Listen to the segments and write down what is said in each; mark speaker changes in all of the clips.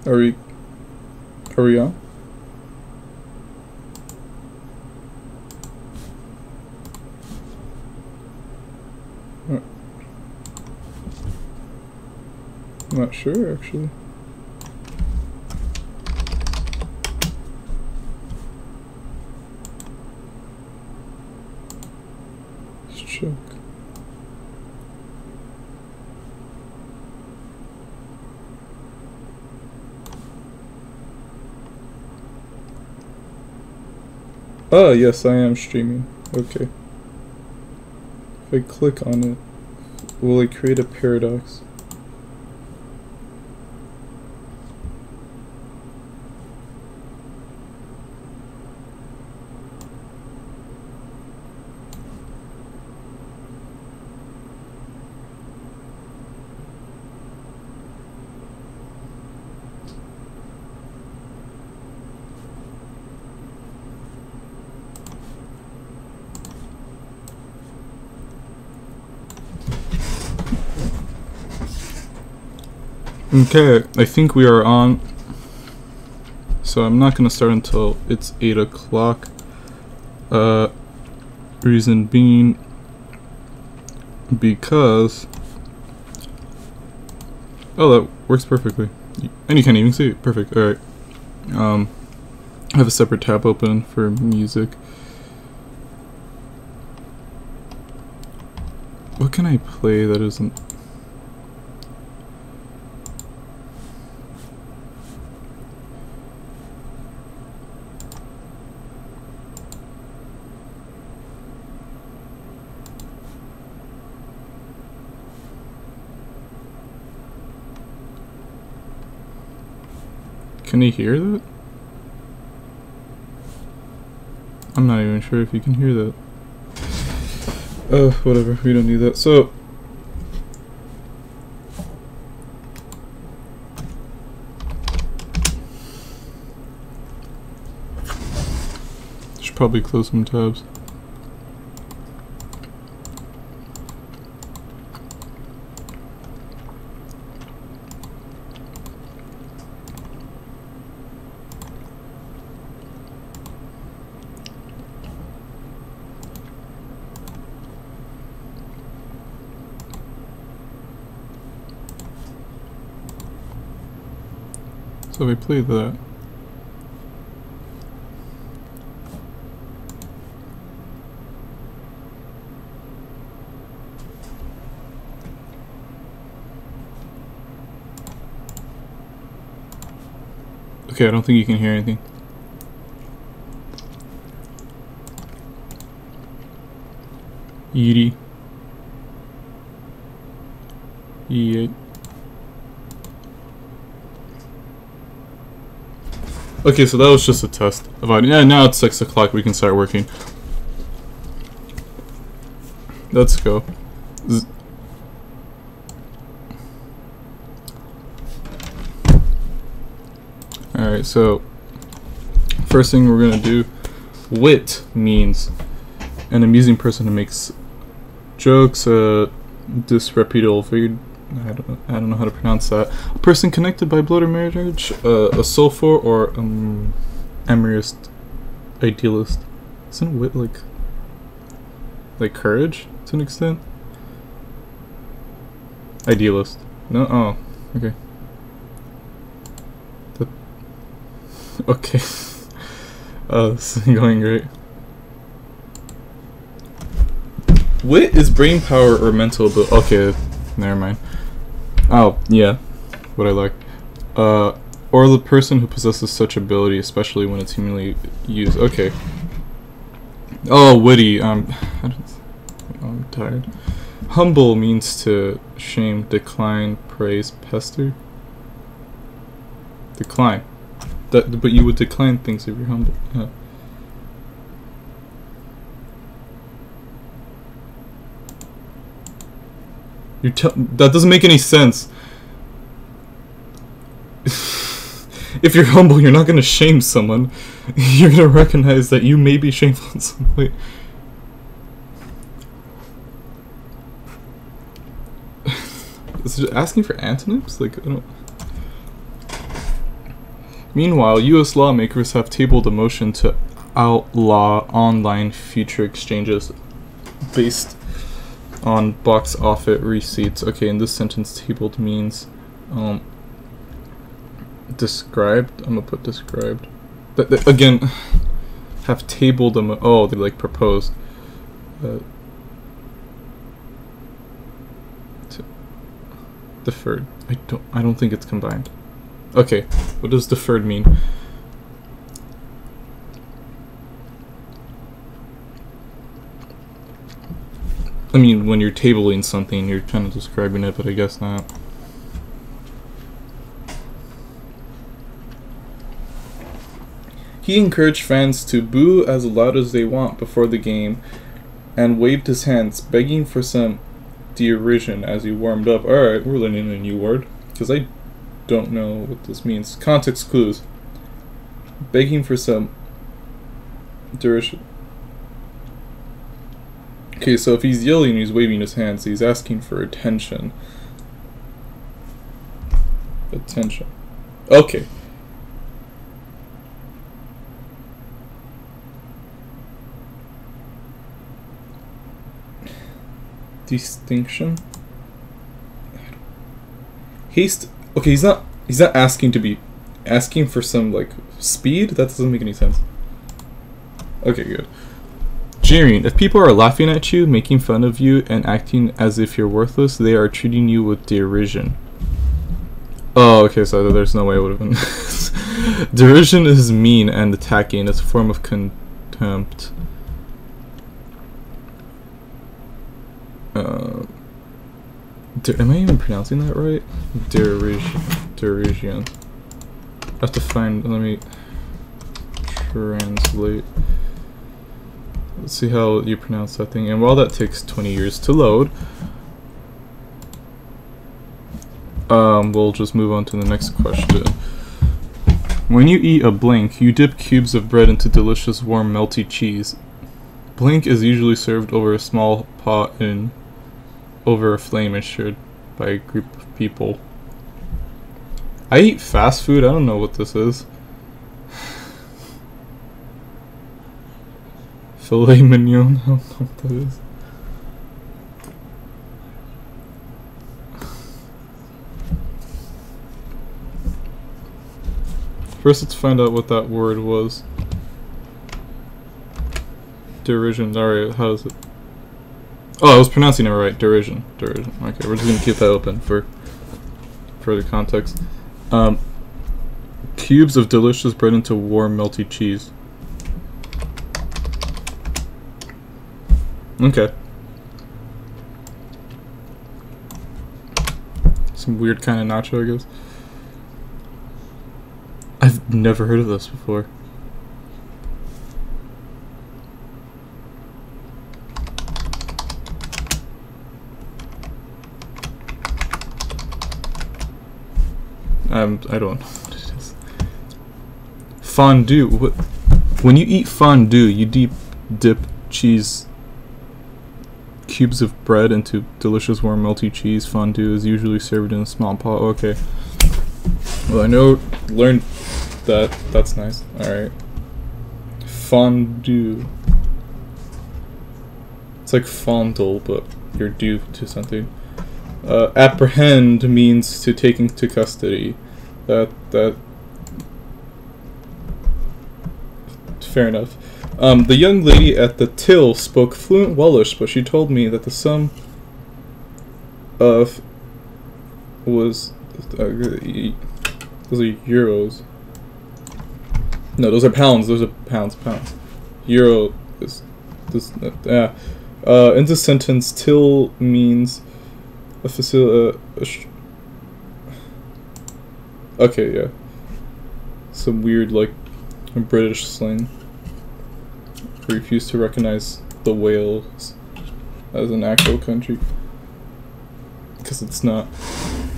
Speaker 1: Are we on? I'm not sure actually. Let's check. Oh, yes, I am streaming. Okay. If I click on it, will it create a paradox? Okay, I think we are on. So I'm not gonna start until it's 8 o'clock. Reason being because that works perfectly. And you can't even see it. Perfect. Alright. I have a separate tab open for music. What can I play that isn't... Can you hear that? I'm not even sure if you can hear that. Whatever, we don't need that. So, should probably close some tabs. So we play that. Okay, I don't think you can hear anything. Yiri. Yeah. Okay, so that was just a test of audio. Yeah, now it's 6 o'clock, we can start working. Let's go. Alright, so first thing we're gonna do, wit means an amusing person who makes jokes, disreputable figure. I don't know how to pronounce that. A person connected by blood or marriage, a soulful or amorous idealist. Isn't wit like courage to an extent? Idealist. No. Oh, okay. Okay. This is going great. Wit is brain power or mental ability. Okay, never mind. Oh, yeah. What I like. Or the person who possesses such ability, especially when it's humanly used. Okay. Oh, witty. I'm tired. Humble means to shame, decline, praise, pester. Decline. But you would decline things if you're humble. That doesn't make any sense. If you're humble, you're not gonna shame someone. You're gonna recognize that you may be shameful in some way. Is it asking for antonyms? Like, I don't... Meanwhile, U.S. lawmakers have tabled a motion to outlaw online future exchanges based on box office receipts. Okay, in this sentence, tabled means described. I'm gonna put described. Again, have tabled them. Oh, they like proposed. Deferred. I don't think it's combined. Okay, what does deferred mean? I mean, when you're tabling something, you're kind of describing it, but I guess not. He encouraged fans to boo as loud as they want before the game and waved his hands, begging for some derision as he warmed up. Alright, we're learning a new word, because I don't know what this means. Context clues. Begging for some derision. Okay, so if he's yelling and he's waving his hands, he's asking for attention. Attention. Okay. Distinction. Haste. Okay, he's not asking for some like speed. That doesn't make any sense. Okay, good. Jeering. If people are laughing at you, making fun of you, and acting as if you're worthless, they are treating you with derision. Oh, okay, so there's no way it would have been. Derision is mean and attacking. It's a form of contempt. Am I even pronouncing that right? Derision. I have to find. Let me translate. Let's see how you pronounce that thing. And while that takes 20 years to load, we'll just move on to the next question. When you eat a blank, you dip cubes of bread into delicious warm melty cheese. Blank is usually served over a small pot and over a flame and shared by a group of people. I eat fast food. I don't know what this is. Filet mignon. I don't know what that is. First, let's find out what that word was. Derision. Alright, how is it? Oh, I was pronouncing it right. Derision. Derision. Okay, we're just gonna keep that open for further context. Cubes of delicious bread into warm melty cheese. Okay. Some weird kind of nacho, I guess. I've never heard of this before. I don't know what it is. Fondue. What? When you eat fondue, you dip cheese cubes of bread into delicious warm melty cheese. Fondue is usually served in a small pot. Okay. Well, I learned that. That's nice. Alright. Fondue. It's like fondle, but you're due to something. Apprehend means to take into custody. That fair enough. The young lady at the till spoke fluent Welsh, but she told me that the sum of was those are euros. No, those are pounds. Those are pounds. Euro is this. In this sentence, till means a facility. Okay, yeah. Some weird like British slang. Refuse to recognize the Wales as an actual country because it's not.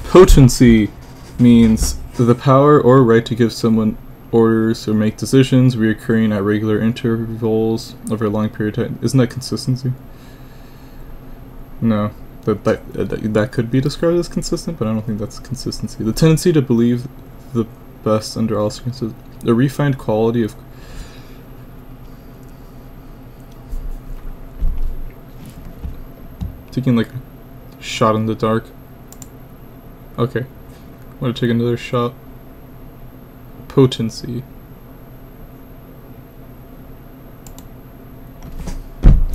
Speaker 1: Potency means the power or right to give someone orders or make decisions reoccurring at regular intervals over a long period of time. Isn't that consistency? No, that could be described as consistent, but I don't think that's consistency. The tendency to believe the best under all circumstances. The refined quality of taking like a shot in the dark. Okay, I'm gonna take another shot. Potency.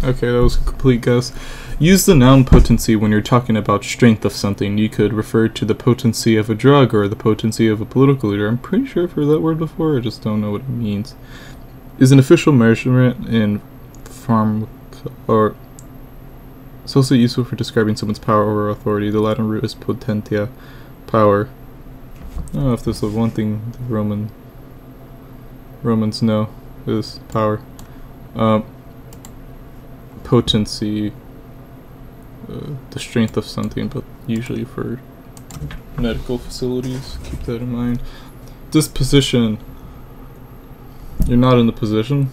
Speaker 1: Okay, that was a complete guess. Use the noun potency when you're talking about strength of something. You could refer to the potency of a drug or the potency of a political leader. I'm pretty sure I've heard that word before, I just don't know what it means. Is an official measurement in or it's also useful for describing someone's power or authority. The Latin root is potentia, power. I don't know if there's the one thing the Romans know is power. Potency, the strength of something, but usually for medical facilities. Keep that in mind. Disposition. You're not in the position.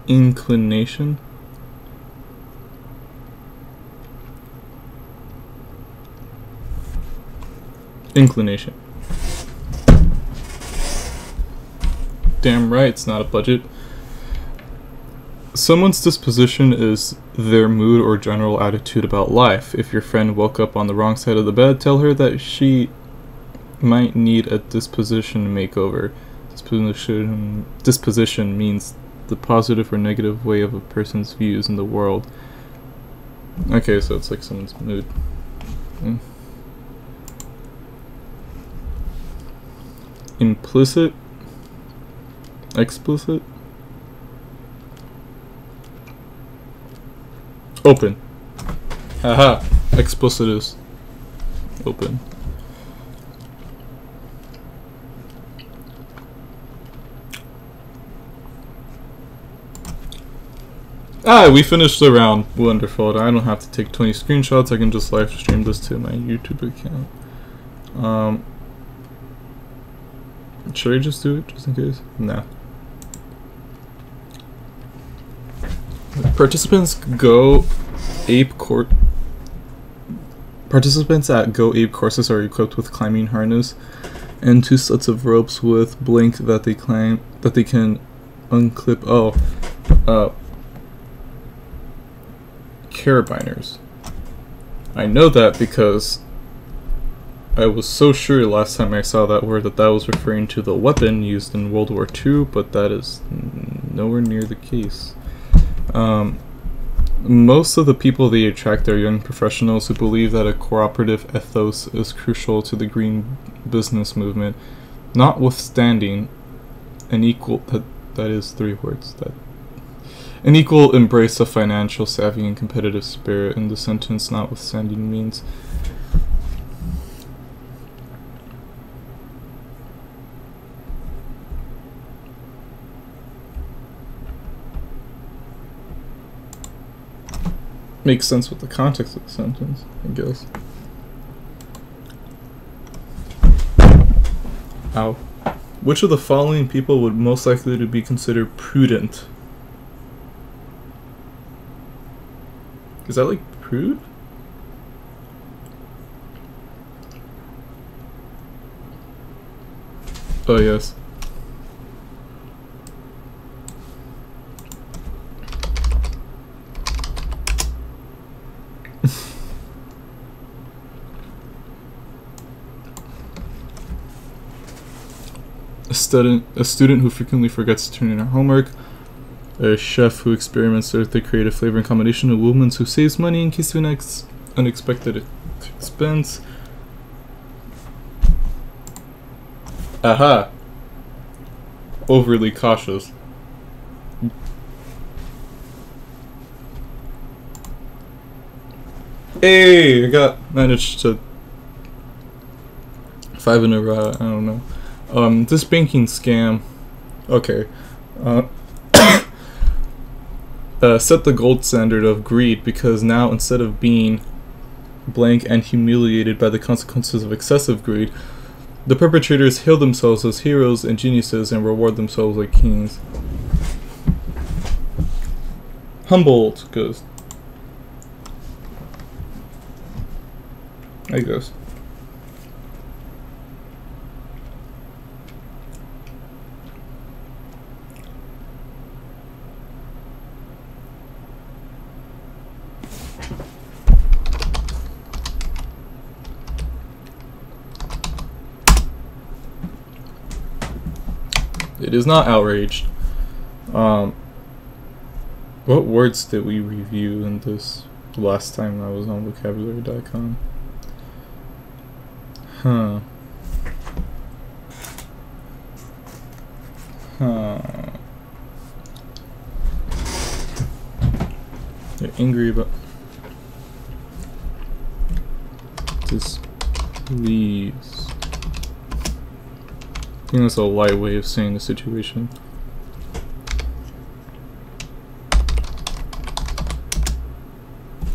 Speaker 1: Inclination. Inclination. Damn right, it's not a budget. Someone's disposition is their mood or general attitude about life. If your friend woke up on the wrong side of the bed, tell her that she might need a disposition makeover. Disposition means the positive or negative way of a person's views in the world. Okay, so it's like someone's mood. Implicit? Explicit? Open. Haha. Explicit is open. Ah, we finished the round. Wonderful. I don't have to take 20 screenshots. I can just live stream this to my YouTube account. Should I just do it just in case? Nah. Participants at Go Ape courses are equipped with climbing harness and 2 sets of ropes with blink that they can unclip. Carabiners. I know that because I was so sure last time I saw that word that was referring to the weapon used in World War II, but that is nowhere near the case. Most of the people they attract are young professionals who believe that a cooperative ethos is crucial to the green business movement, notwithstanding an equal that is 3 words an equal embrace of financial savvy and competitive spirit. In the sentence, notwithstanding means makes sense with the context of the sentence, I guess. Ow. Which of the following people would most likely to be considered prudent? Is that like prude? Oh yes. A student who frequently forgets to turn in her homework, a chef who experiments with the creative flavor and combination, a woman who saves money in case of an unexpected expense. Aha! Overly cautious. Hey! Managed to 5 in a row, I don't know. This banking scam. Okay. Set the gold standard of greed, because now instead of being blank and humiliated by the consequences of excessive greed, the perpetrators hail themselves as heroes and geniuses and reward themselves like kings. Humboldt goes. I guess. It is not outraged. What words did we review in this last time I was on vocabulary.com? You're angry about displeased. I think that's a light way of saying the situation.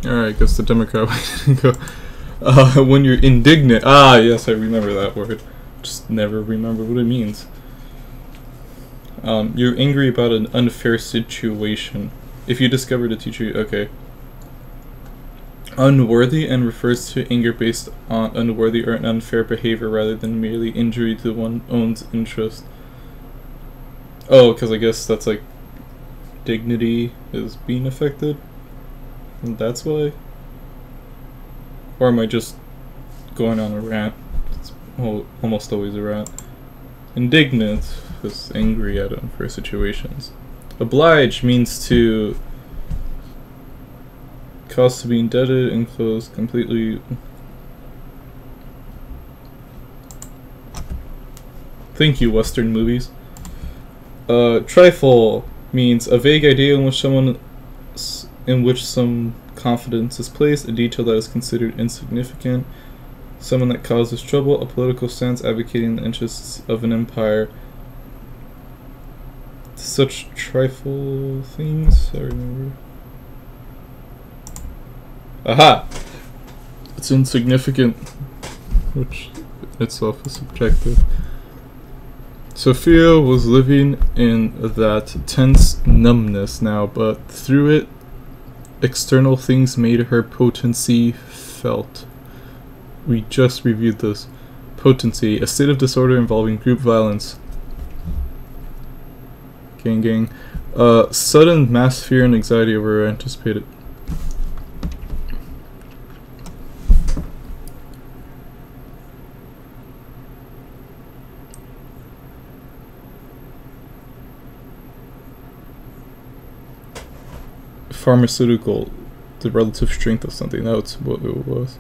Speaker 1: Alright, I guess the Democrat way didn't go. When you're indignant. Ah, yes, I remember that word. Just never remember what it means. You're angry about an unfair situation. If you discovered a teacher, okay. Unworthy and refers to anger based on unworthy or an unfair behavior rather than merely injury to one's own interest. Oh, because I guess that's like dignity is being affected. And that's why? Or am I just going on a rant? It's almost always a rant. Indignant is angry at unfair situations. Oblige means to cause to be indebted, enclosed completely. Thank you, Western movies. Trifle means a vague idea in which some confidence is placed, a detail that is considered insignificant, someone that causes trouble, a political stance advocating the interests of an empire. Such trifle things, I remember. Aha! It's insignificant, which itself is subjective. Sophia was living in that tense numbness now, but through it, external things made her potency felt. We just reviewed this. Potency, a state of disorder involving group violence. Gang. Sudden mass fear and anxiety over anticipated. Pharmaceutical, the relative strength of something. That's what it was.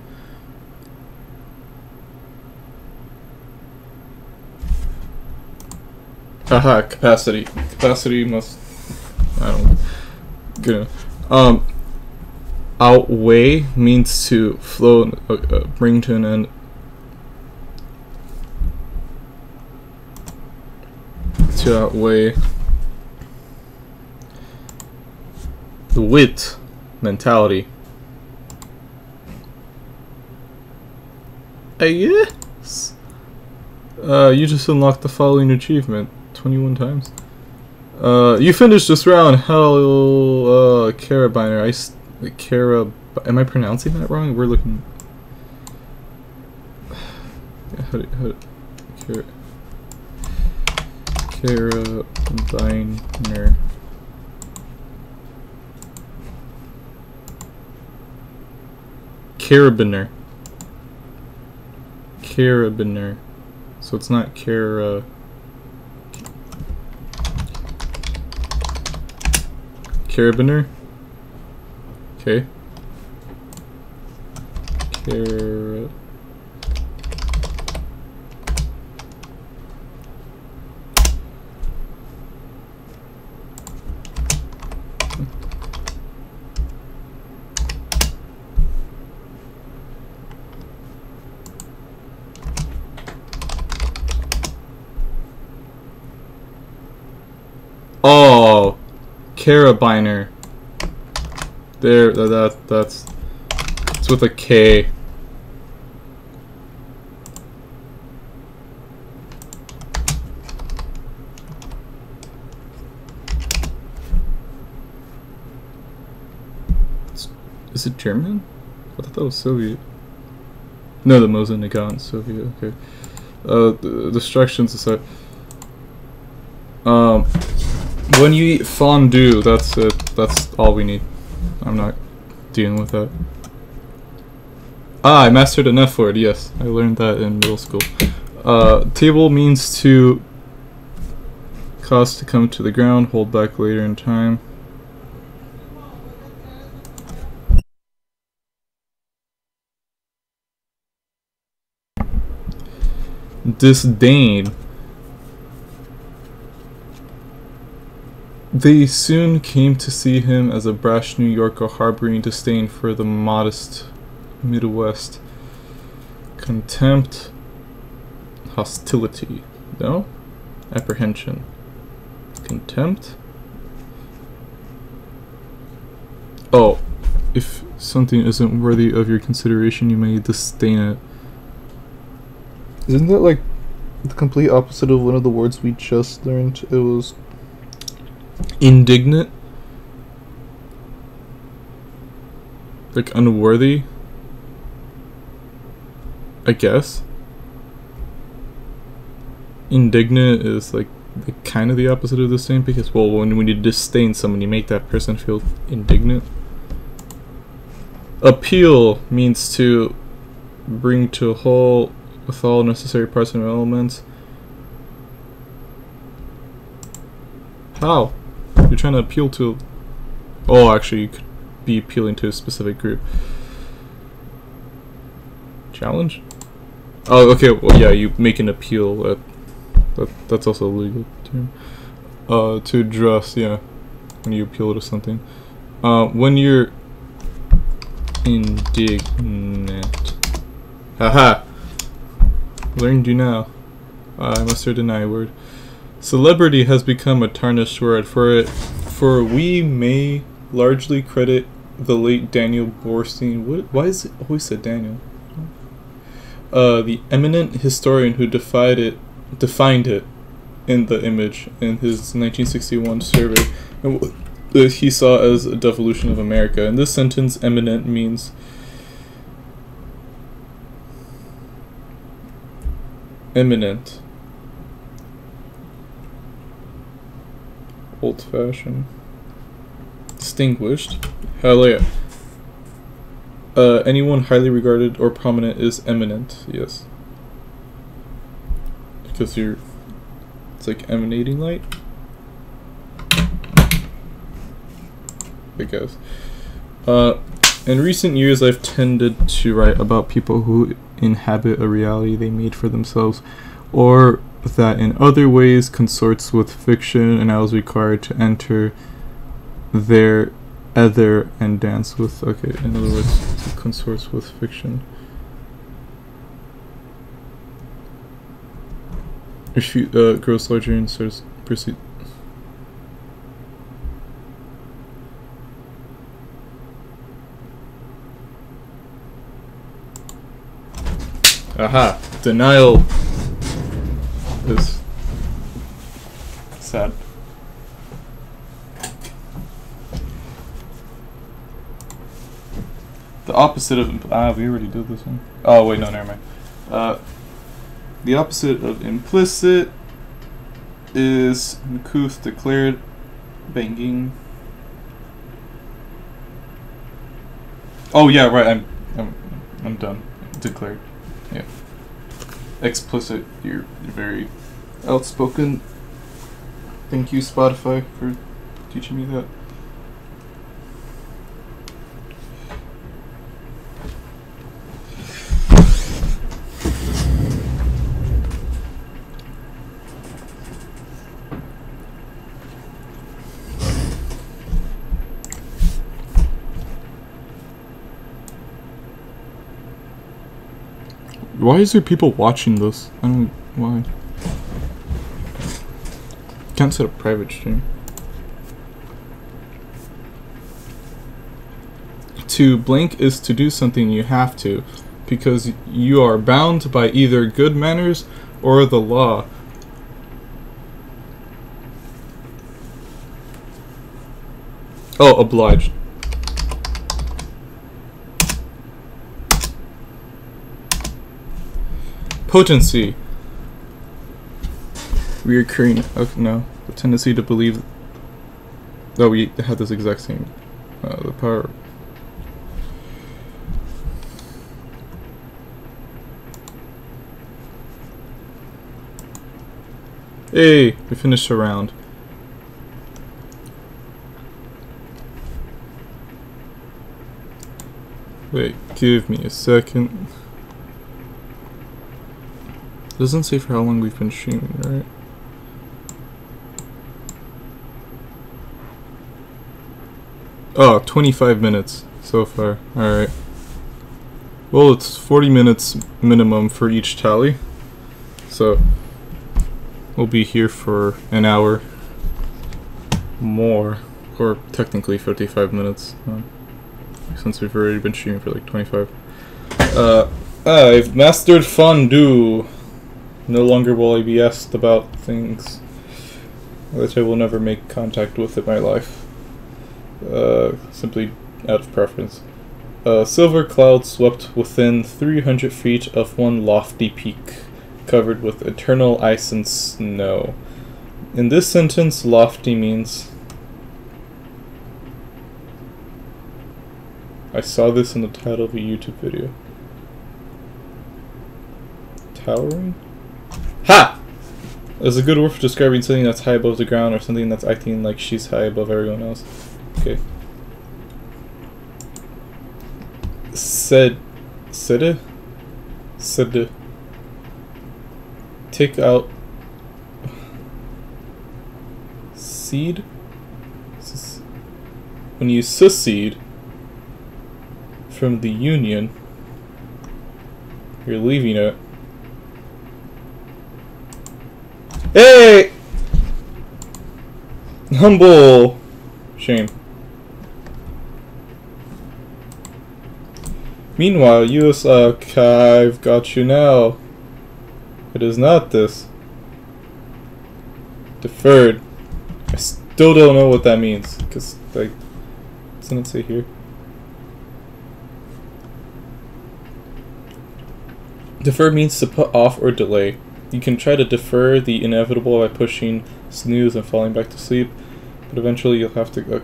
Speaker 1: Haha, capacity. Capacity must. I don't. Gonna. Outweigh means to flow, bring to an end. To outweigh. The wit mentality. Yes. You just unlocked the following achievement 21 times. You finished this round. Hell, Carabiner. Am I pronouncing that wrong? We're looking. Carabiner. Carabiner. So it's not Carabiner. Okay. Oh, Carabiner. There, that's it's with a K. Is it German? I thought that was Soviet. No, the Mosenigan Soviet. Okay. The instructions aside. When you eat fondue, that's it. That's all we need. I'm not dealing with that. Ah, I mastered an F word. Yes, I learned that in middle school. Table means to cause to come to the ground, hold back later in time. Disdain. They soon came to see him as a brash New Yorker harboring disdain for the modest Midwest. Contempt. Hostility. No? Apprehension. Contempt? Oh, if something isn't worthy of your consideration, you may disdain it. Isn't that like the complete opposite of one of the words we just learned? It was indignant? Like unworthy? I guess. Indignant is like kind of the opposite of disdain, because well, when you disdain someone, you make that person feel indignant. Appeal means to bring to a whole with all necessary parts and elements. How? You're trying to appeal to... Oh, actually, you could be appealing to a specific group. Challenge? Oh, okay, well, yeah, you make an appeal. That's also a legal term. To address, yeah, when you appeal to something. When you're indignant. Haha! Learned you now. I must deny a word. Celebrity has become a tarnished word for we may largely credit the late Daniel Borstein. Why is it always said Daniel? The eminent historian who defined it in the image in his 1961 survey, and that he saw as a devolution of America. In this sentence, eminent means eminent, old-fashioned, distinguished. Hell yeah. Anyone highly regarded or prominent is eminent. Yes. Because it's like emanating light, I guess. In recent years, I've tended to write about people who inhabit a reality they made for themselves, or that in other ways consorts with fiction, and I was required to enter their ether and dance with. Okay, in other words, consorts with fiction. If you grows larger and starts proceed. Aha! Denial is sad. The opposite of we already did this one. Oh wait, no, never mind. The opposite of implicit is uncouth, declared, banging. Oh yeah, right. I'm done. Declared. Yeah. Explicit. You're very outspoken. Thank you, Spotify, for teaching me that. Why is there people watching this? I don't know why. Can't set a private stream. To blank is to do something you have to, because you are bound by either good manners or the law. Oh, obliged. Potency. Reoccurring. Okay, no. The tendency to believe. Oh, we had this exact same. The power. Hey, we finished a round. Wait, give me a second. It doesn't say for how long we've been streaming, right? Oh, 25 minutes so far. Alright. Well, it's 40 minutes minimum for each tally. So, we'll be here for an hour more. Or technically 55 minutes. Since we've already been streaming for like 25. I've mastered fondue. No longer will I be asked about things that I will never make contact with in my life. Simply out of preference. Silver cloud swept within 300 feet of one lofty peak, covered with eternal ice and snow. In this sentence, lofty means... I saw this in the title of a YouTube video. Towering? Ha! There's a good word for describing something that's high above the ground, or something that's acting like she's high above everyone else. Okay. Said. Take out. Seed? When you secede from the Union, you're leaving it. Hey! Humble! Shame. Meanwhile, US I've got you now. It is not this. Deferred. I still don't know what that means, because, like, doesn't it say here? Defer means to put off or delay. You can try to defer the inevitable by pushing snooze and falling back to sleep, but eventually you'll have to...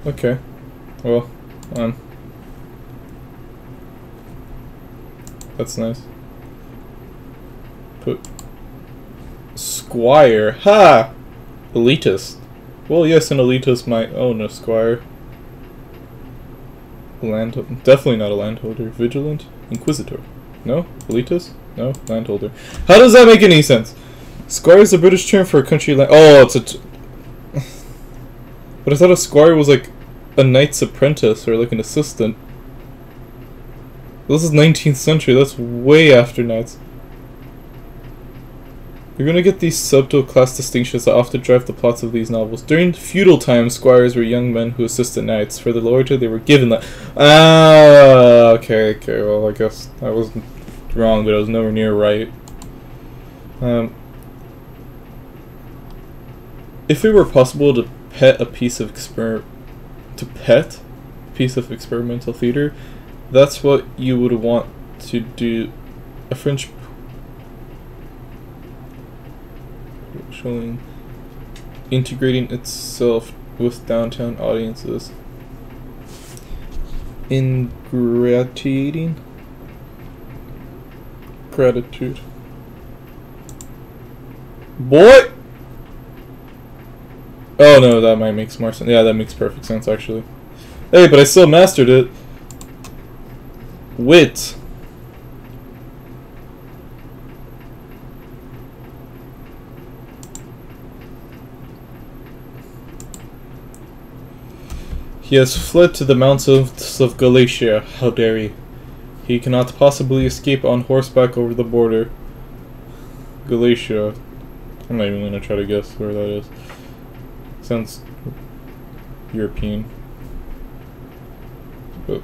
Speaker 1: Okay. Well, that's nice. Put... Squire. Ha! Elitist. Well, yes, an elitist might own a squire. Definitely not a landholder. Vigilant? Inquisitor. No? Elitist? No? Landholder. How does that make any sense? Squire is a British term for a country land. Oh, it's a... But I thought a squire was like a knight's apprentice or like an assistant. This is 19th century. That's way after knights. You're gonna get these subtle class distinctions that often drive the plots of these novels. During feudal times, squires were young men who assisted knights. For the loyalty, they were given that. Ah, okay. Well, I guess I wasn't wrong, but I was nowhere near right. If it were possible to pet a piece of experimental theater, that's what you would want to do. A French showing integrating itself with downtown audiences. Ingratiating? Gratitude. Boy! Oh no, that might make more sense. Yeah, that makes perfect sense actually. Hey, but I still mastered it. Wit. He has fled to the mountains of Galatia. How dare he? He cannot possibly escape on horseback over the border. Galatia. I'm not even going to try to guess where that is. Sounds European. But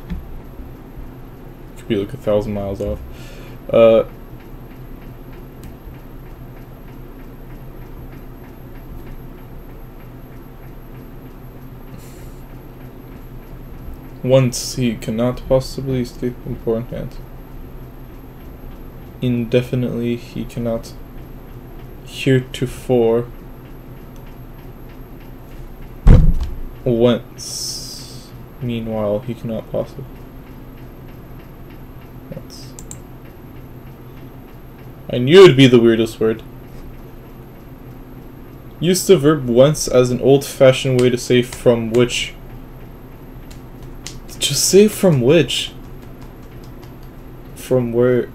Speaker 1: could be like 1,000 miles off. Once he cannot possibly escape beforehand. Indefinitely he cannot. Heretofore. Whence. Meanwhile he cannot possibly. Whence. I knew it'd be the weirdest word. Use the verb once as an old-fashioned way to say from which. Just say from which. From where.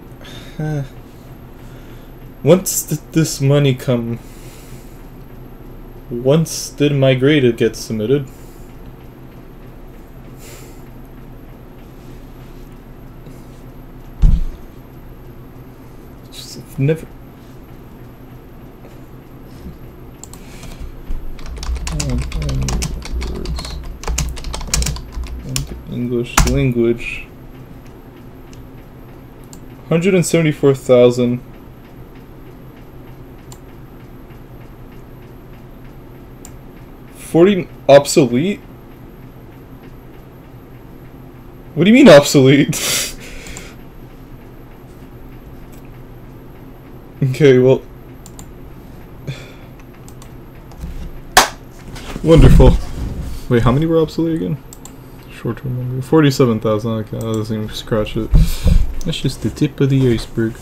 Speaker 1: Whence did this money come? Once did my grade get submitted? Just never. Words. English language. 174,000. 40 obsolete? What do you mean obsolete? Okay, well. Wonderful. Wait, how many were obsolete again? Short-term memory. 47,000. Okay, that doesn't even scratch it. That's just the tip of the iceberg.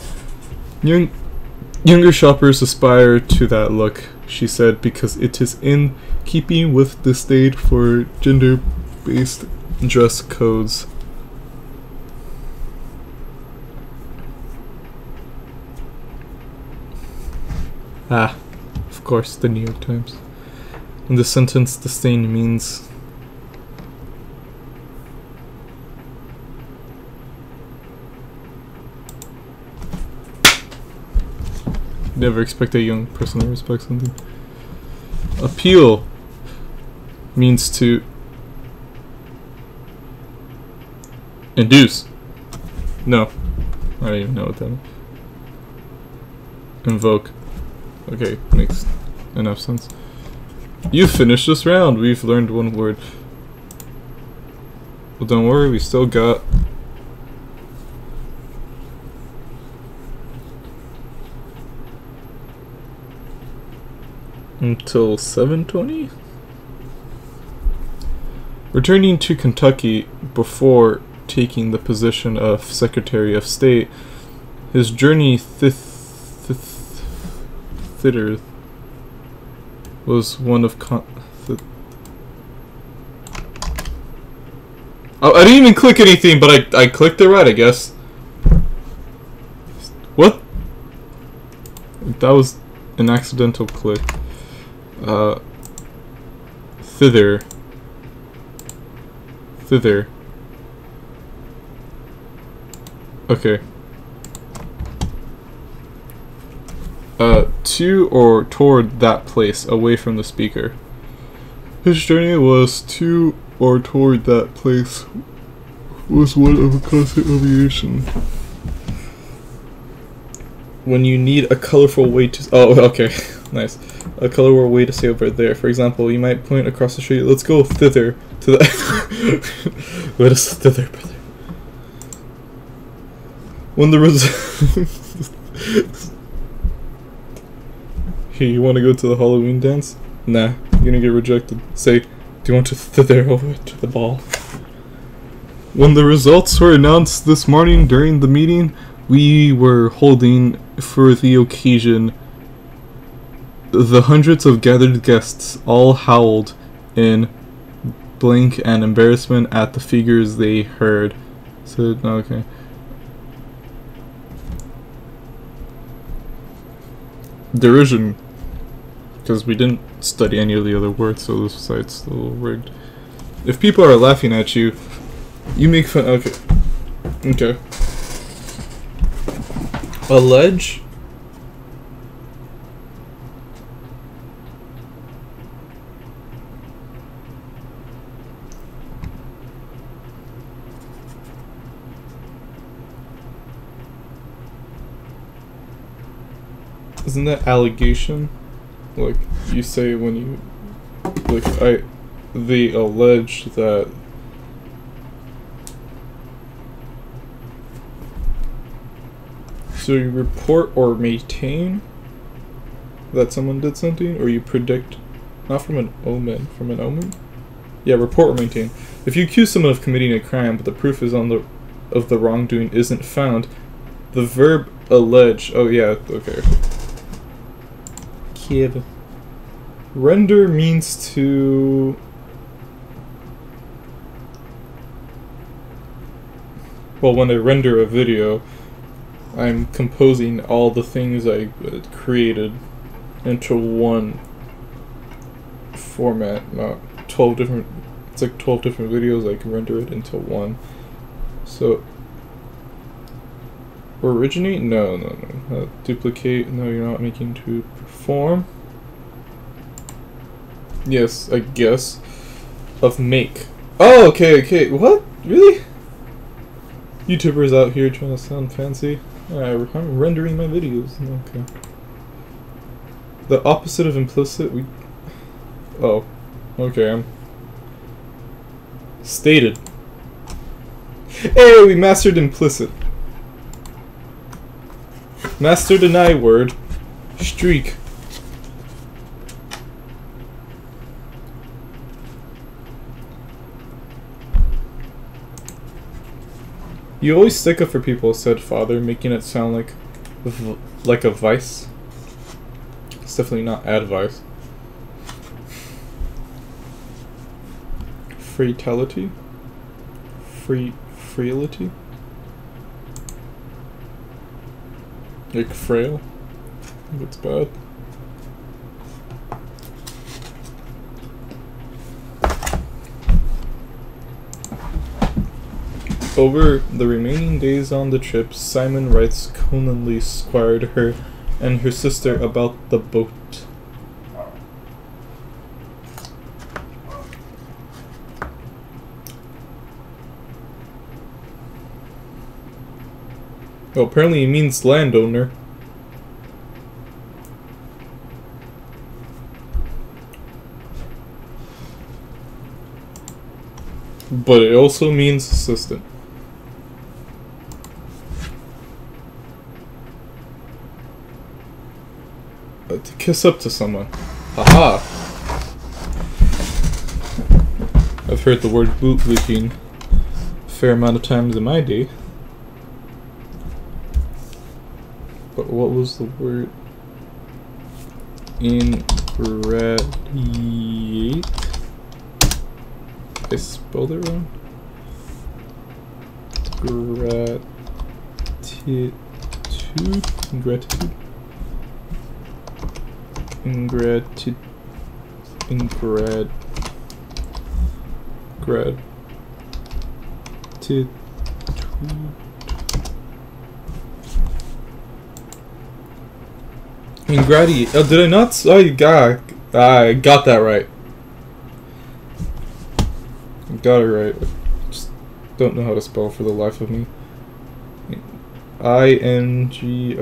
Speaker 1: Younger shoppers aspire to that look, she said, because it is in keeping with the state for gender-based dress codes. Ah, of course, the New York Times. In the sentence, disdain means never expect a young person to respect something. Appeal means to induce. No, I don't even know what that means. Invoke. Okay, makes enough sense. You finished this round. We've learned one word. Well, don't worry, we still got until 7:20? Returning to Kentucky before taking the position of Secretary of State, his journey thither was one of oh, I didn't even click anything, but I clicked it right, I guess. What? That was an accidental click. Thither. Okay. To or toward that place, away from the speaker. His journey was to or toward that place was one of a constant variation. When you need a colorful way to... Oh, okay. Nice. A colorful way to say over there. For example, you might point across the street. Let's go thither to the... What is thither, brother? When the Hey, you want to go to the Halloween dance? Nah, you're gonna get rejected. Say, do you want to thither over to the ball? When the results were announced this morning during the meeting we were holding for the occasion, the hundreds of gathered guests all howled in blank and embarrassment at the figures they heard. So, okay. Derision. Because we didn't study any of the other words, so this site's a little rigged. If people are laughing at you, you make fun. Okay. Okay. Allege? Isn't that allegation? Like you say when you like they allege that so you report or maintain that someone did something, or you predict, not from an omen, from an omen? Yeah, report or maintain. If you accuse someone of committing a crime but the proof is of the wrongdoing isn't found, the verb allege, oh yeah, okay. Kid. Render means to... Well, when I render a video, I'm composing all the things I created into one format, not 12 different... It's like 12 different videos, I can render it into one. So... Originate? No. Duplicate? No, you're not making to perform. Yes, I guess. Of make. Oh, okay. What? Really? YouTubers out here trying to sound fancy. I'm rendering my videos. Okay. The opposite of implicit, Oh. Okay, I'm... Stated. Hey, we mastered implicit. Mastered an I word. Streak. You always stick up for people, said father, making it sound like a vice. It's definitely not advice. Frailty? Frailty? Like frail? I think it's bad. Over the remaining days on the trip, Simon writes Conanly squired her and her sister about the boat. Well, apparently it means landowner. But it also means assistant. To kiss up to someone. Haha! I've heard the word bootlicking a fair amount of times in my day. But what was the word? Ingratiate? I spelled it wrong? Gratitude? Ingratitude? Ingratitude. Ingratitude. Oh, did I not? Oh, I got that right. I got it right. I just don't know how to spell for the life of me. Ingrati.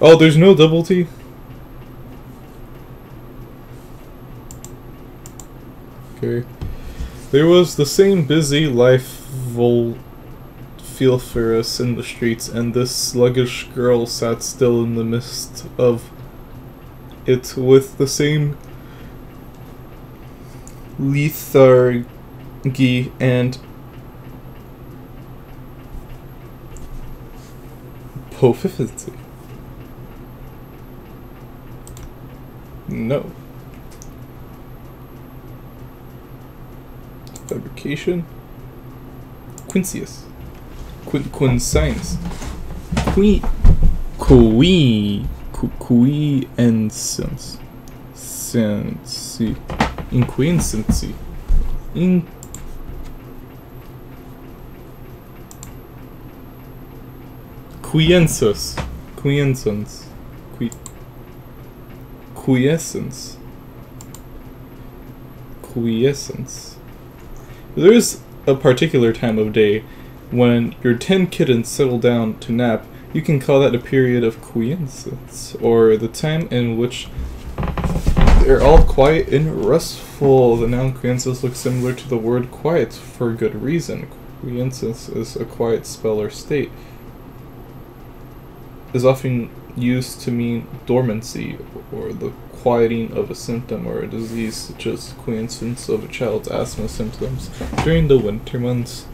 Speaker 1: Oh, there's no double T? Okay. There was the same busy life Feelferous in the streets, and this sluggish girl sat still in the midst of it with the same lethargy and proficiency. No. Fabrication. Quinsius. Quiescence. Quiescence. Inquiescency. Quiescence. There is a particular time of day when your 10 kittens settle down to nap. You can call that a period of quiescence, or the time in which they're all quiet and restful. The noun quiescence looks similar to the word quiet for good reason. Quiescence is a quiet spell or state. Is often used to mean dormancy, or the quieting of a symptom or a disease, such as quiescence of a child's asthma symptoms during the winter months.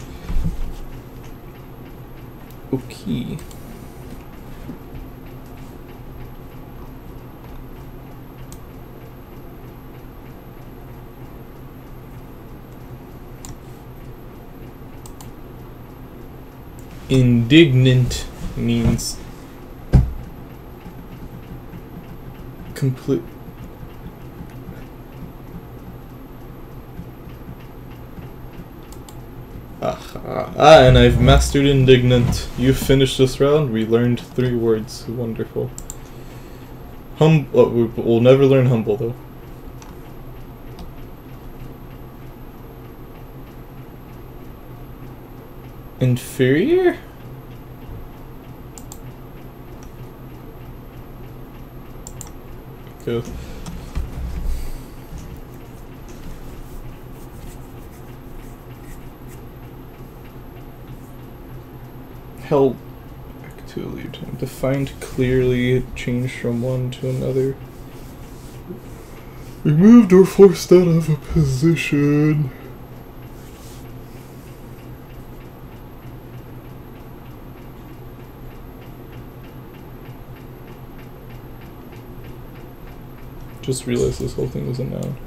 Speaker 1: Okay. Indignant means complete. And I've mastered indignant. You finished this round. We learned 3 words. Wonderful. We'll never learn humble though. Inferior? Go. Held back to a lead time. Defined clearly, changed from one to another. Removed or forced out of a position. Just realized this whole thing was a noun.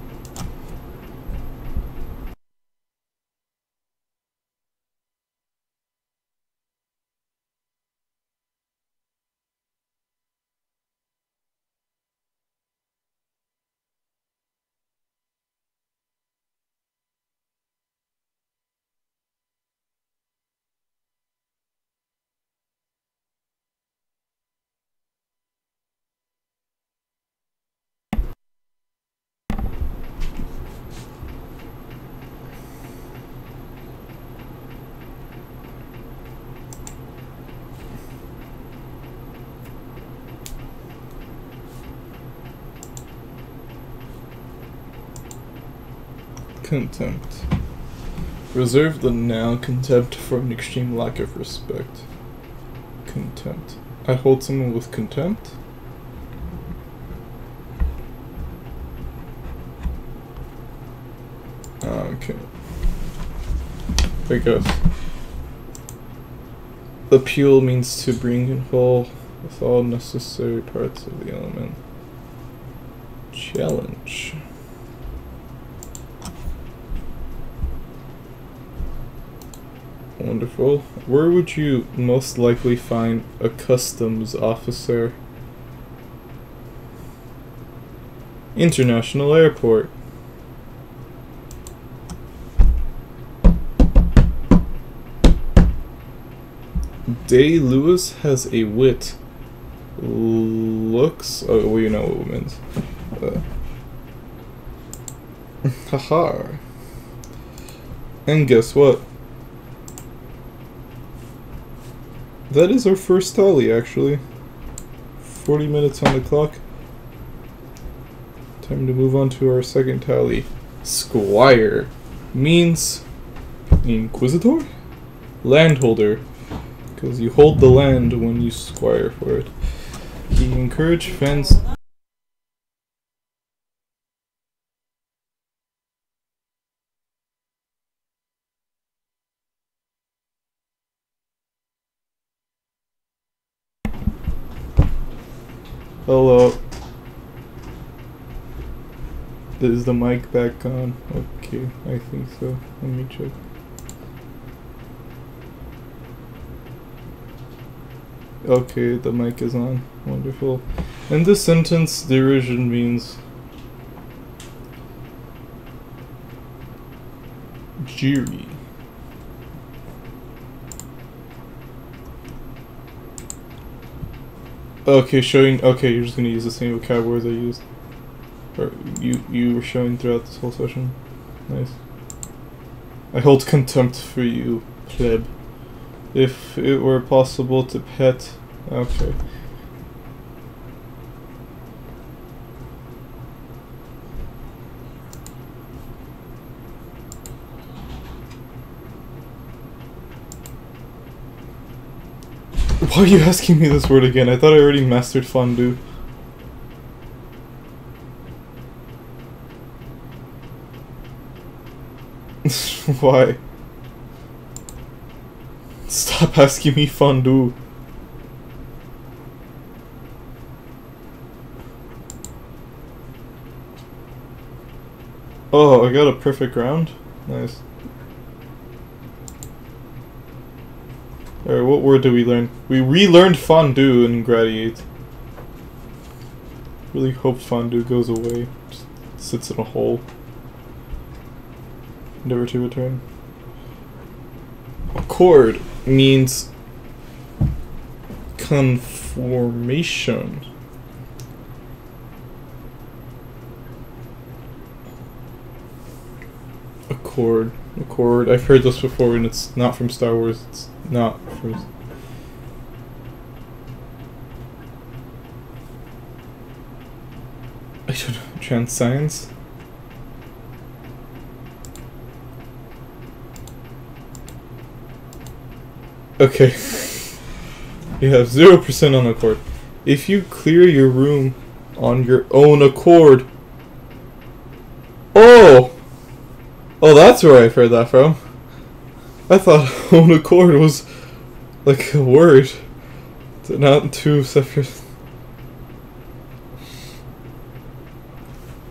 Speaker 1: Contempt. Reserve the noun contempt for an extreme lack of respect. Contempt. I hold someone with contempt? Okay. I guess. Appeal means to bring in full with all necessary parts of the element. Challenge. Wonderful. Where would you most likely find a customs officer? International airport. Day-Lewis has a wit. Looks. Oh, well, you know what it means. Haha. And guess what? That is our first tally, actually. 40 minutes on the clock. Time to move on to our second tally. Squire means inquisitor? Landholder. Because you hold the land when you squire for it. He encouraged fans. Hello. Is the mic back on? Okay, I think so. Let me check. Okay, the mic is on. Wonderful. In this sentence, derision means jeery. Okay, showing. Okay, you're just gonna use the same vocab words I used. Or you were showing throughout this whole session. Nice. I hold contempt for you, pleb. If it were possible to pet. Okay. Why are you asking me this word again? I thought I already mastered fondue. Why? Stop asking me fondue. Oh, I got a perfect round? Nice. Alright, what word did we learn? We relearned fondue in Gradiate. Really hope fondue goes away. Just sits in a hole. Never to return. Accord means conformation. Accord. Accord. I've heard this before, and it's not from Star Wars. It's not from... I don't know. Transscience? Okay. You have 0% on accord. If you clear your room on your own accord... Oh! Oh, that's where I've heard that from. I thought own accord was like a word. Not two separate...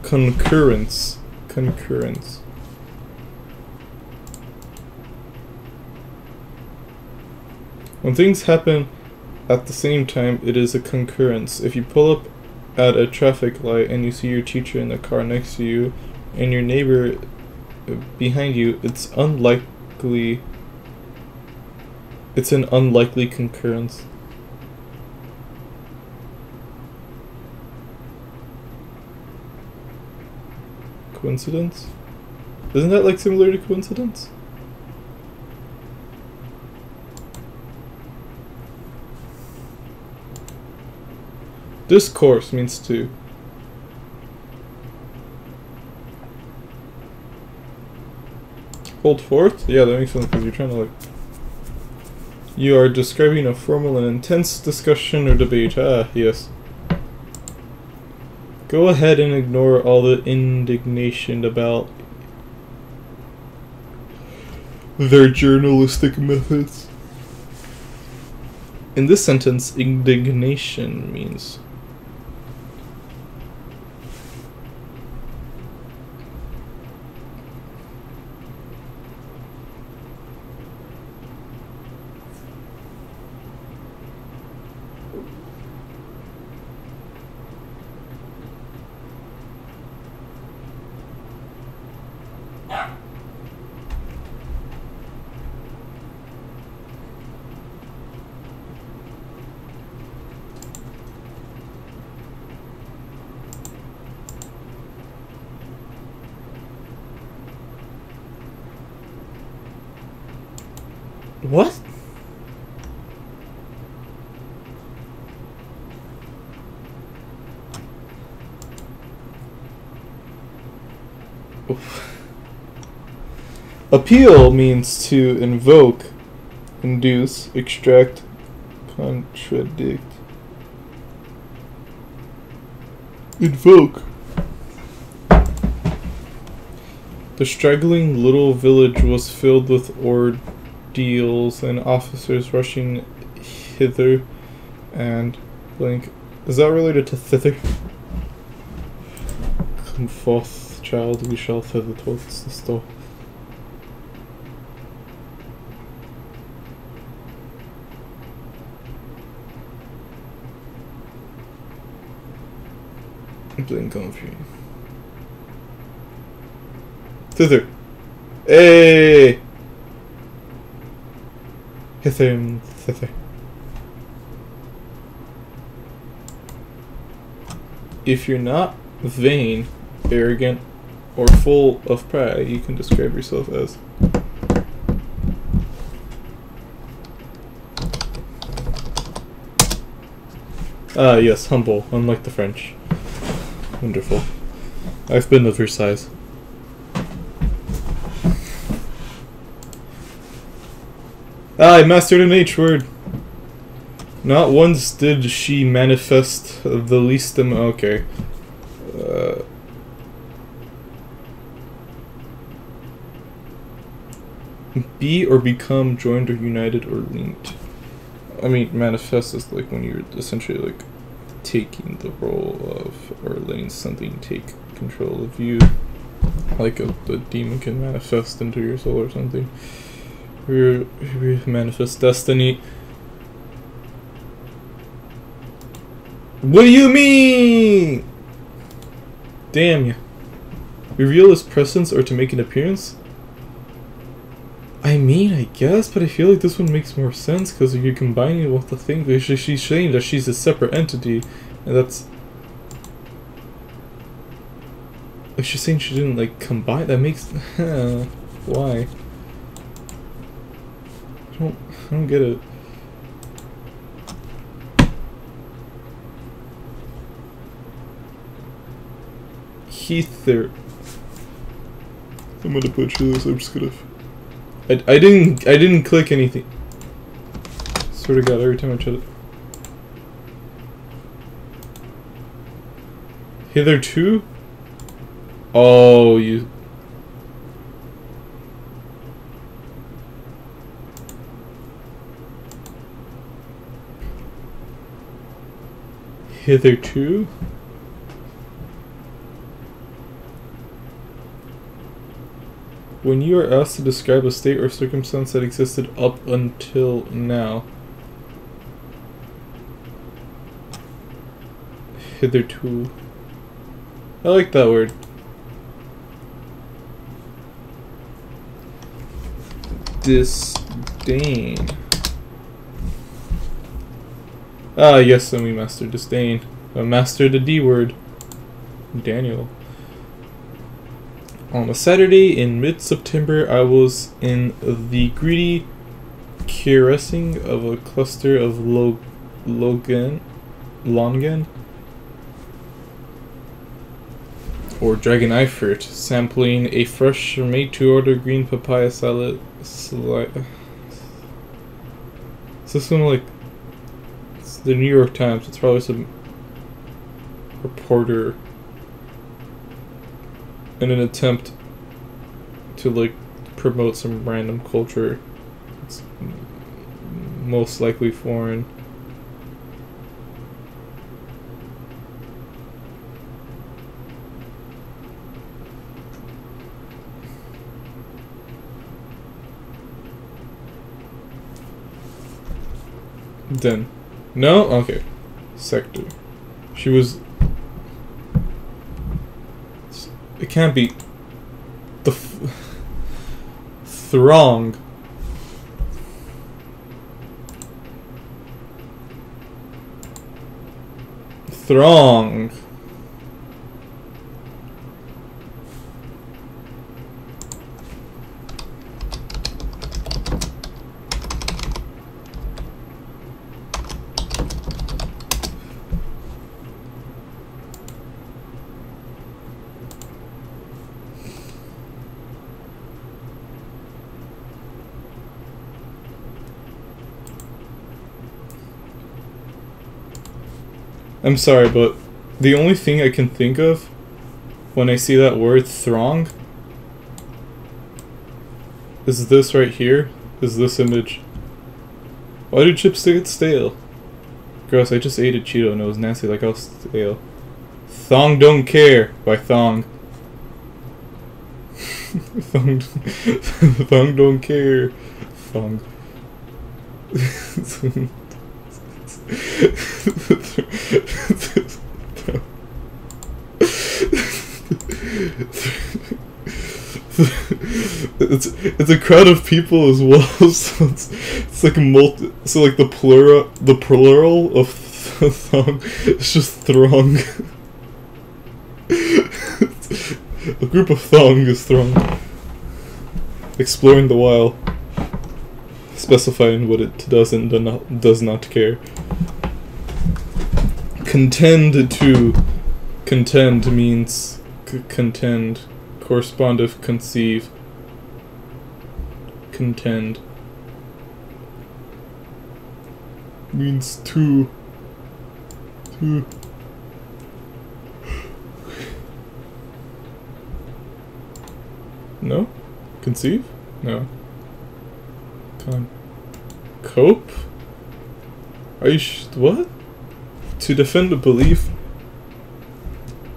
Speaker 1: Concurrence. Concurrence. When things happen at the same time, it is a concurrence. If you pull up at a traffic light and you see your teacher in the car next to you and your neighbor behind you, it's unlikely. It's an unlikely concurrence. Coincidence? Isn't that like similar to coincidence? Discourse means to. Hold forth? Yeah, that makes sense because you're trying to like... You are describing a formal and intense discussion or debate. Ah, yes. Go ahead and ignore all the indignation about their journalistic methods. In this sentence, indignation means... What? Oof. Appeal means to invoke, induce, extract, contradict. Invoke. The straggling little village was filled with ordeals and officers rushing hither and blank. Is that related to thither? Come forth, child, we shall thither towards the store. Blink on for you. Thither. Hey! Hither and thither. If you're not vain, arrogant, or full of pride, you can describe yourself as yes, humble, unlike the French. Wonderful. I've been of your size. I mastered an H word. Not once did she manifest the least okay. Be or become joined or united or linked. I mean, manifest is like when you're essentially like taking the role of, or letting something take control of you. Like the demon can manifest into your soul or something. Manifest destiny. What do you mean? Damn you. Reveal his presence or to make an appearance? I mean, I guess, but I feel like this one makes more sense because you're combining it with the thing. She's saying that she's a separate entity, and that's... If she's saying she didn't, like, combine, that makes... Why? I don't get it. Heather. I'm gonna butcher this, I'm just gonna... I didn't click anything. Swear to God, every time I try to... Hitherto? Oh, you... Hitherto? When you are asked to describe a state or circumstance that existed up until now. Hitherto. I like that word. Disdain. Ah, yes, then we mastered disdain. I mastered the D word. Daniel. On a Saturday in mid-September, I was in the greedy caressing of a cluster of longan, or dragon eye fruit, sampling a fresh made-to-order green papaya salad. Is this one like... It's the New York Times, it's probably some reporter in an attempt to like promote some random culture. It's most likely foreign. Then, no? Okay. Sector. She was... It can't be... The... Throng. Throng. I'm sorry, but the only thing I can think of when I see that word throng is this right here, is this image. Why do chips get stale? Gross, I just ate a Cheeto and it was nasty like I was stale. Thong don't care by Thong. Thong, Thong don't care. Thong. It's a crowd of people as well, so it's like so like the plural of thong is just throng. A group of thong is throng. Exploring the wild, specifying what it does and does not care. Contend to. Contend means contend. Correspondent conceive. Contend means to. No? Conceive? No. Cope? Are you what? To defend a belief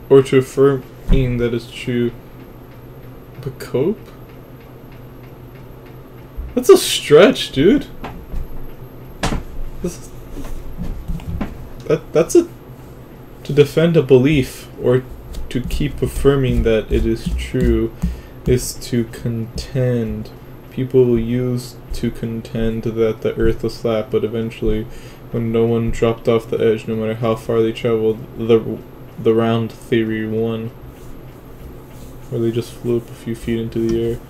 Speaker 1: or to affirm that is true. But cope? That's a stretch, dude. That's a to defend a belief or to keep affirming that it is true is to contend. People used to contend that the earth was flat, but eventually, when no one dropped off the edge, no matter how far they traveled, the round theory won. Where they just flew up a few feet into the air.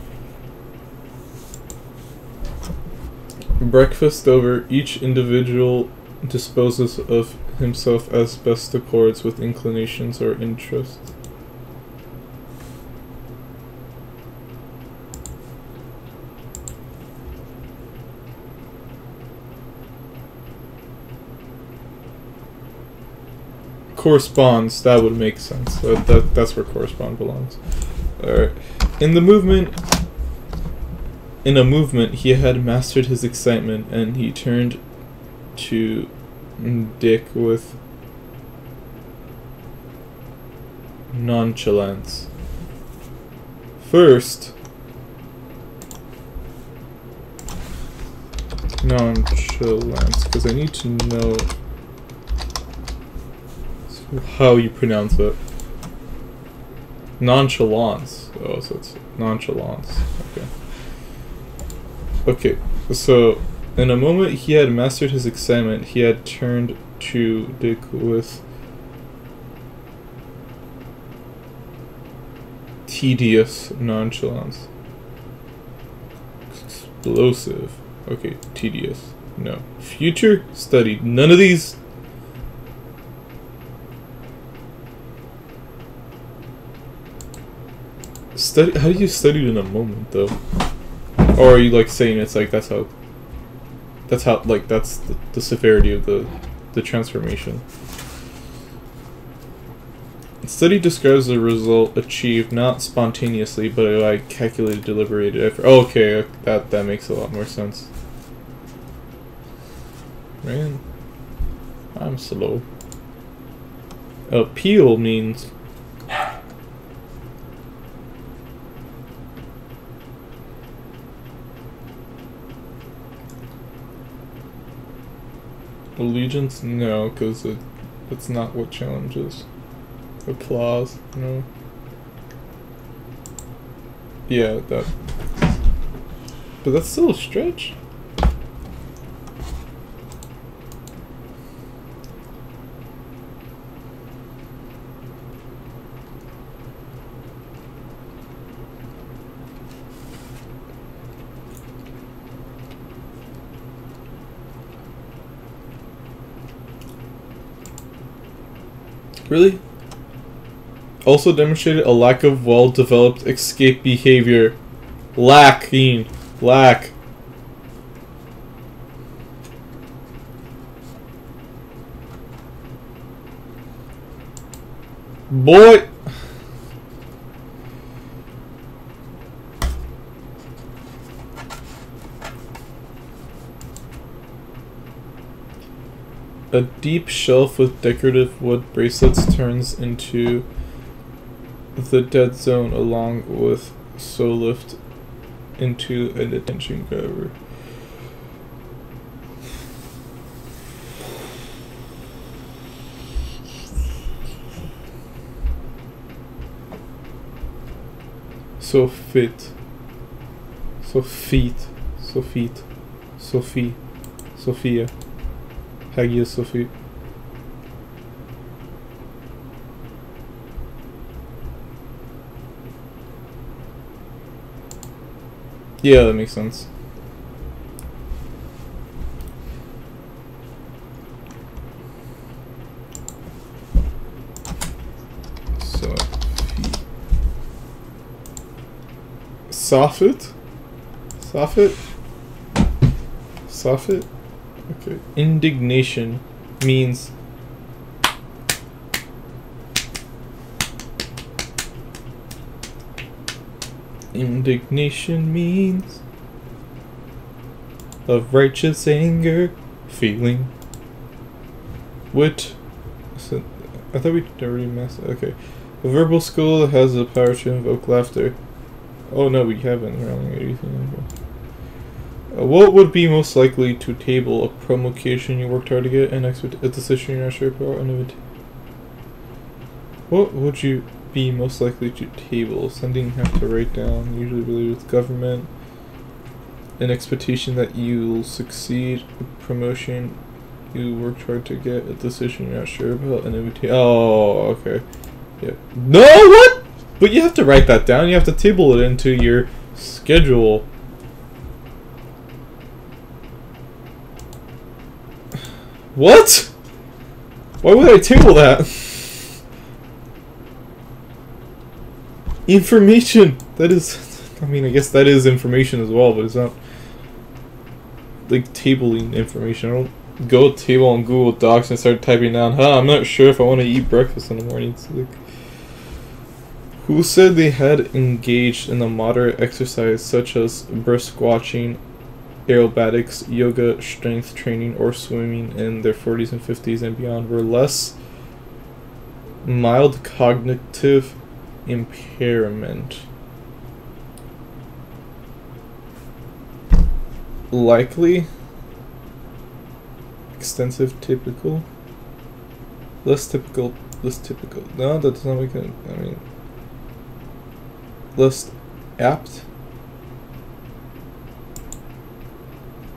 Speaker 1: Breakfast over, each individual disposes of himself as best accords with inclinations or interests. Corresponds, that would make sense. That's where correspond belongs. Alright. In a movement, he had mastered his excitement, and he turned to Dick with nonchalance. First, nonchalance, because I need to know how you pronounce it. Nonchalance. Oh, so it's nonchalance. Okay. Okay, so in a moment he had mastered his excitement, he had turned to Dick with tedious nonchalance. Explosive. Okay, tedious. No. Future study. None of these. Study. How do you study in a moment, though? Or are you like saying it's like that's how like that's the severity of the transformation? Study describes the result achieved not spontaneously but by calculated, deliberated effort. Oh, okay, that makes a lot more sense. Man, I'm slow. Appeal means allegiance? No, because it's not what challenges. Applause? No. Yeah, that. But that's still a stretch. Really? Also demonstrated a lack of well-developed escape behavior. Lack. Boy. A deep shelf with decorative wood bracelets turns into the dead zone along with soul lift into an attention grabber. Sophia. Hagia Sophie. Yeah, that makes sense. Sophie. Soffit? Okay. Indignation means of righteous anger, feeling. Wit. So, I thought we already messed. Okay. A verbal skill has the power to invoke laughter. Oh no, we haven't. We're only 83. What would be most likely to table? A promotion you worked hard to get, a decision you're not sure about, What would you be most likely to table? Something you have to write down, usually related with government. An expectation that you'll succeed. A promotion you worked hard to get. A decision you're not sure about. An invitation. Oh, okay. Yeah. No, what? But you have to write that down. You have to table it into your schedule. What? Why would I table that? Information. That is, I mean, I guess that is information as well, but it's not like tabling information. I don't go table on Google Docs and start typing down, I'm not sure if I want to eat breakfast in the morning. It's like, who said they had engaged in a moderate exercise such as brisk watching, aerobatics, yoga, strength training, or swimming in their 40s and 50s and beyond were less mild cognitive impairment? Likely. Extensive, typical. Less typical, less typical. No, that does not make it. I mean, less apt.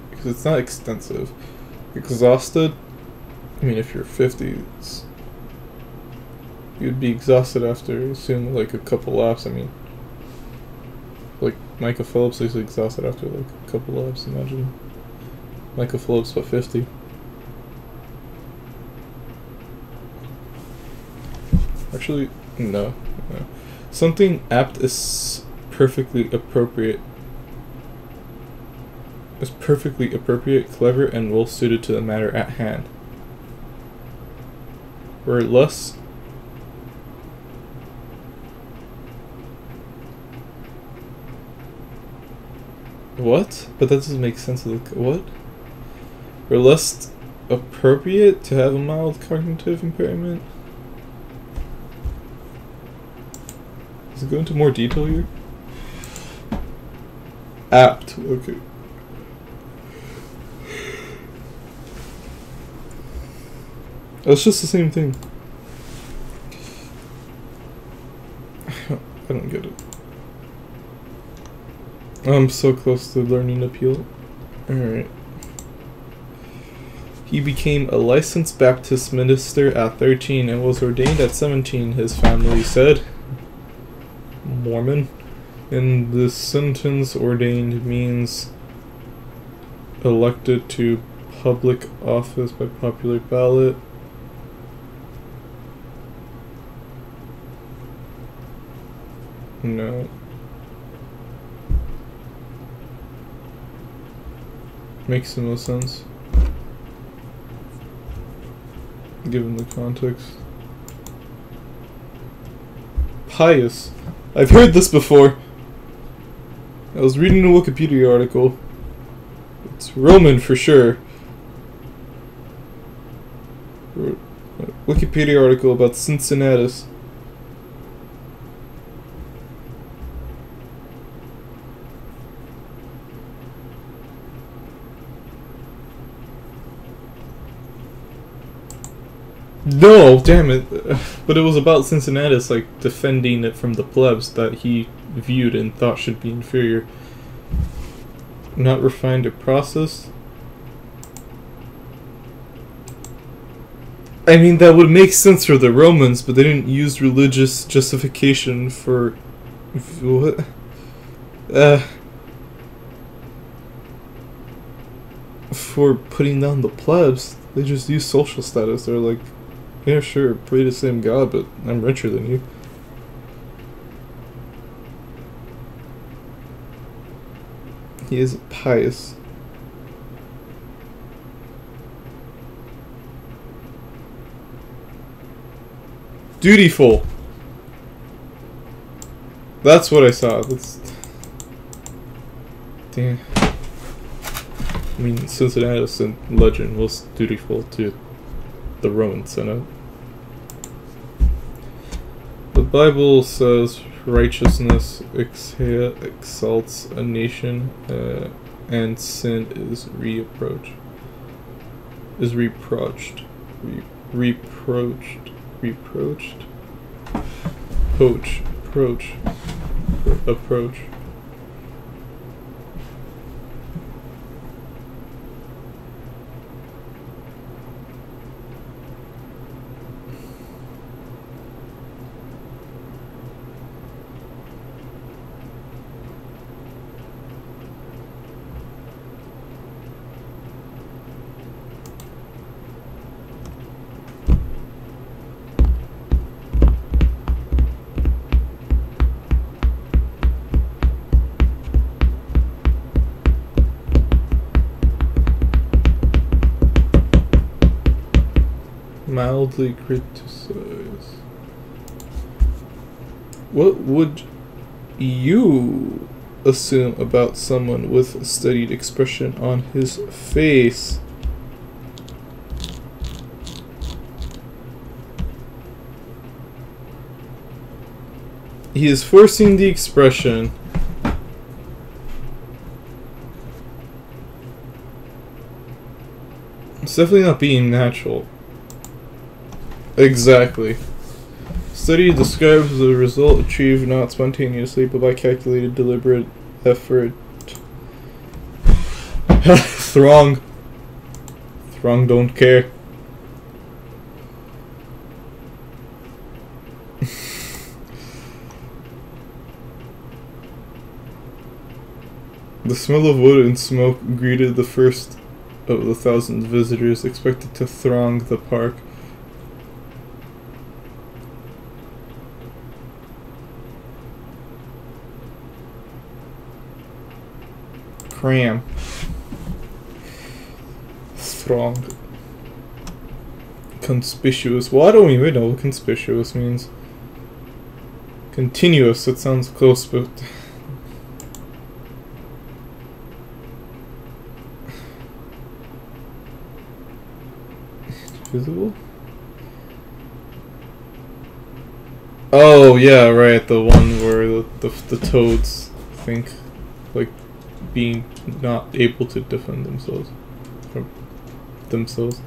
Speaker 1: Because it's not extensive. Exhausted. I mean, if you're 50s, you'd be exhausted after soon, like a couple laps. I mean, like Michael Phelps is exhausted after like a couple laps. Imagine Michael Phelps but 50. Actually, no. Something apt is perfectly appropriate. Is perfectly appropriate, clever, and well suited to the matter at hand. Or less. What? But that doesn't make sense. What? Or less appropriate to have a mild cognitive impairment? Does it go into more detail here? Apt. Okay. It's just the same thing. I don't get it. I'm so close to learning appeal. Alright. He became a licensed Baptist minister at 13 and was ordained at 17, his family said. Mormon. In this sentence, ordained means elected to public office by popular ballot. No. Makes no sense, given the context. Pious. I've heard this before. I was reading a Wikipedia article. It's Roman for sure. A Wikipedia article about Cincinnatus. No, damn it. But it was about Cincinnatus, like, defending it from the plebs that he viewed and thought should be inferior. Not refined or processed. I mean, that would make sense for the Romans, but they didn't use religious justification for... what? For putting down the plebs. They just used social status. They're like, yeah, sure, pray the same God, but I'm richer than you. He is pious. Dutiful. That's what I saw. That's... damn. I mean, Cincinnatus in legend was dutiful to the Roman Senate. The Bible says righteousness exalts a nation. and sin is reproached. Reproached. Approach. Mildly criticize. What would you assume about someone with a studied expression on his face? He is forcing the expression. It's definitely not being natural. Exactly. Study describes the result achieved not spontaneously, but by calculated, deliberate effort. Throng don't care. The smell of wood and smoke greeted the first of the 1,000 visitors expected to throng the park. Cram. Throng. Conspicuous. Well, I don't even know what conspicuous means. Continuous, it sounds close, but... Visible? Oh, yeah, right, the one where the toads think, like, being not able to defend themselves from themselves.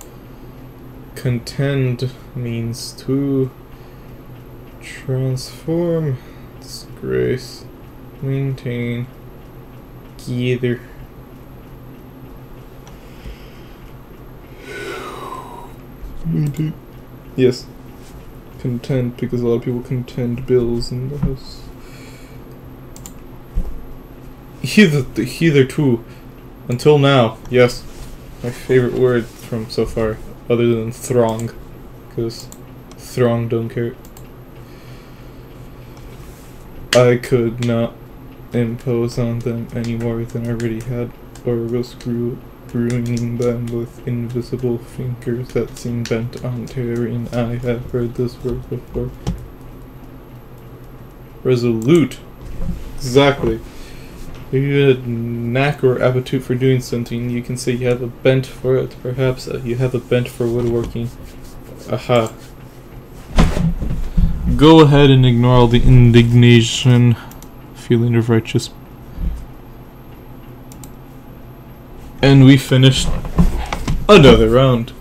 Speaker 1: Contend means to transform, disgrace, maintain, gather. Maintain. Yes. Contend, because a lot of people contend bills in the house. Hitherto. Until now, yes. My favorite word from so far, other than throng. Because throng don't care. I could not impose on them any more than I already had, or was screwing them with invisible fingers that seemed bent on tearing. I have heard this word before. Resolute. Exactly. If you had a knack or aptitude for doing something, you can say you have a bent for it. Perhaps you have a bent for woodworking. Aha. Go ahead and ignore all the indignation, feeling of righteous. And we finished another round.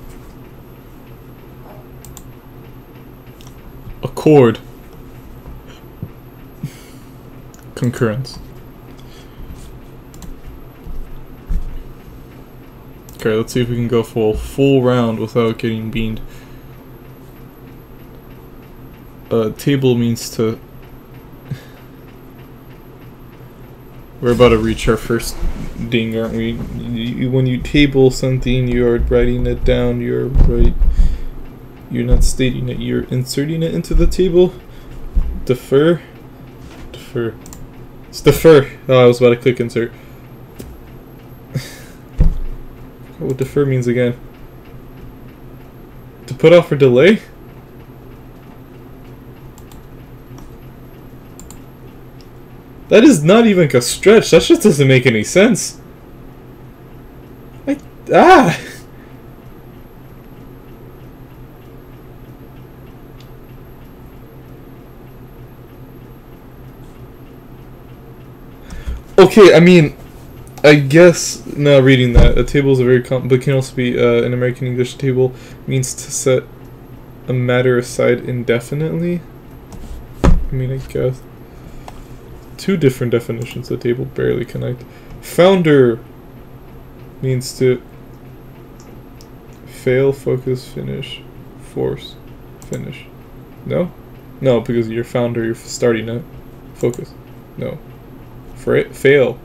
Speaker 1: Accord. Concurrence. Okay, let's see if we can go for a full round without getting beamed. Table means to... We're about to reach our first ding, aren't we? When you table something, you're writing it down, you're not stating it, you're inserting it into the table. Defer. It's defer. Oh, I was about to click insert. What defer means again? To put off or delay? That is not even a stretch. That just doesn't make any sense. Okay, I mean, I guess now reading that a table is a very but can also be in American English. A table means to set a matter aside indefinitely. I mean, I guess two different definitions. The table barely connect. Founder means to fail, focus, finish, force, finish. No, no, because you're founder. You're starting it. Focus. No. Fail.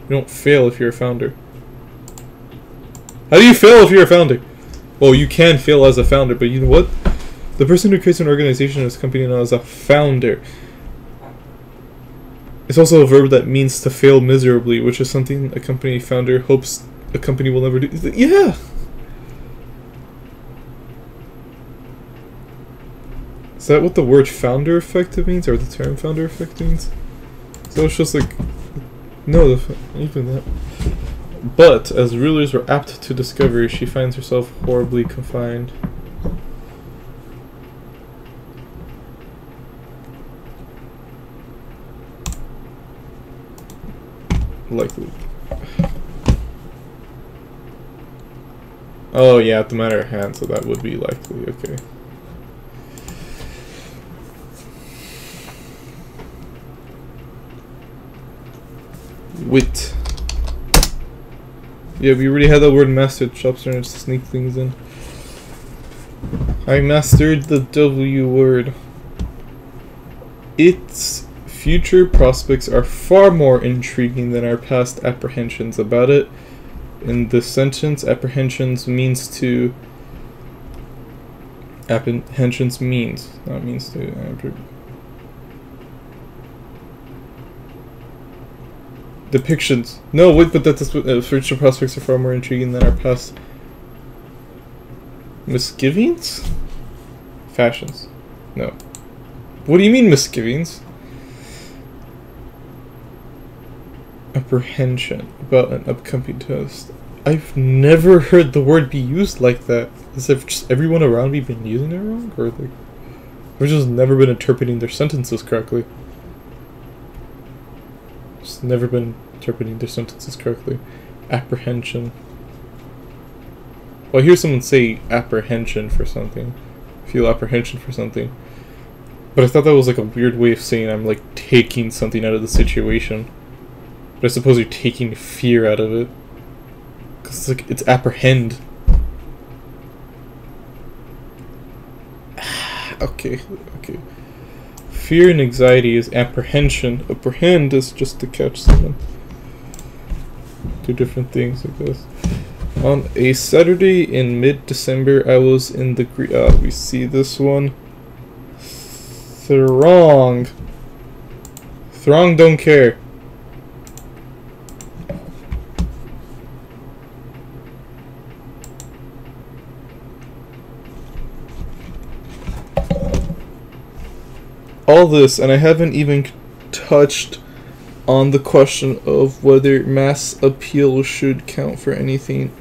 Speaker 1: You don't fail if you're a founder. How do you fail if you're a founder? Well, you can fail as a founder, but you know what? The person who creates an organization or a company known as a founder. It's also a verb that means to fail miserably, which is something a company founder hopes a company will never do. Yeah! Is that what the word founder effective means, or the term founder effective means? So it's just like... No, even that. But, as rulers were apt to discover, she finds herself horribly confined. Likely. Oh yeah, at the matter of hand, so that would be likely, okay. Wit. Yeah, we already had that word mastered. Shop starting to sneak things in. I mastered the W word. Its future prospects are far more intriguing than our past apprehensions about it. In this sentence, apprehensions means to... Apprehensions means, not means to... Depictions. No, wait, but that's what future prospects are far more intriguing than our past misgivings? Fashions. No. What do you mean misgivings? Apprehension about an upcoming test. I've never heard the word be used like that. As if just everyone around me been using it wrong? Or like, I've just never been interpreting their sentences correctly. Just never been interpreting their sentences correctly. Apprehension. Well, I hear someone say apprehension for something. Feel apprehension for something. But I thought that was like a weird way of saying I'm like taking something out of the situation. But I suppose you're taking fear out of it. Because it's like, it's apprehend. Okay, okay. Fear and anxiety is apprehension. Apprehend is just to catch someone. Two different things, I guess. On a Saturday in mid-December, I was in the... we see this one. Throng. Throng don't care. All this, and I haven't even touched on the question of whether mass appeal should count for anything.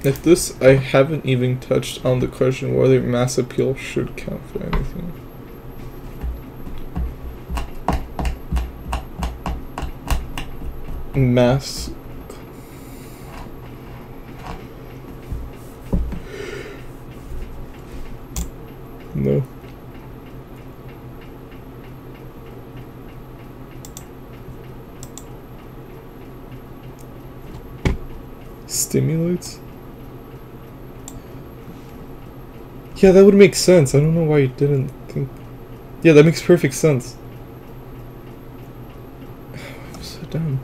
Speaker 1: At this, I haven't even touched on the question whether mass appeal should count for anything. Mass... No. Stimulates? Yeah, that would make sense. I don't know why you didn't think... Yeah, that makes perfect sense. I'm so dumb.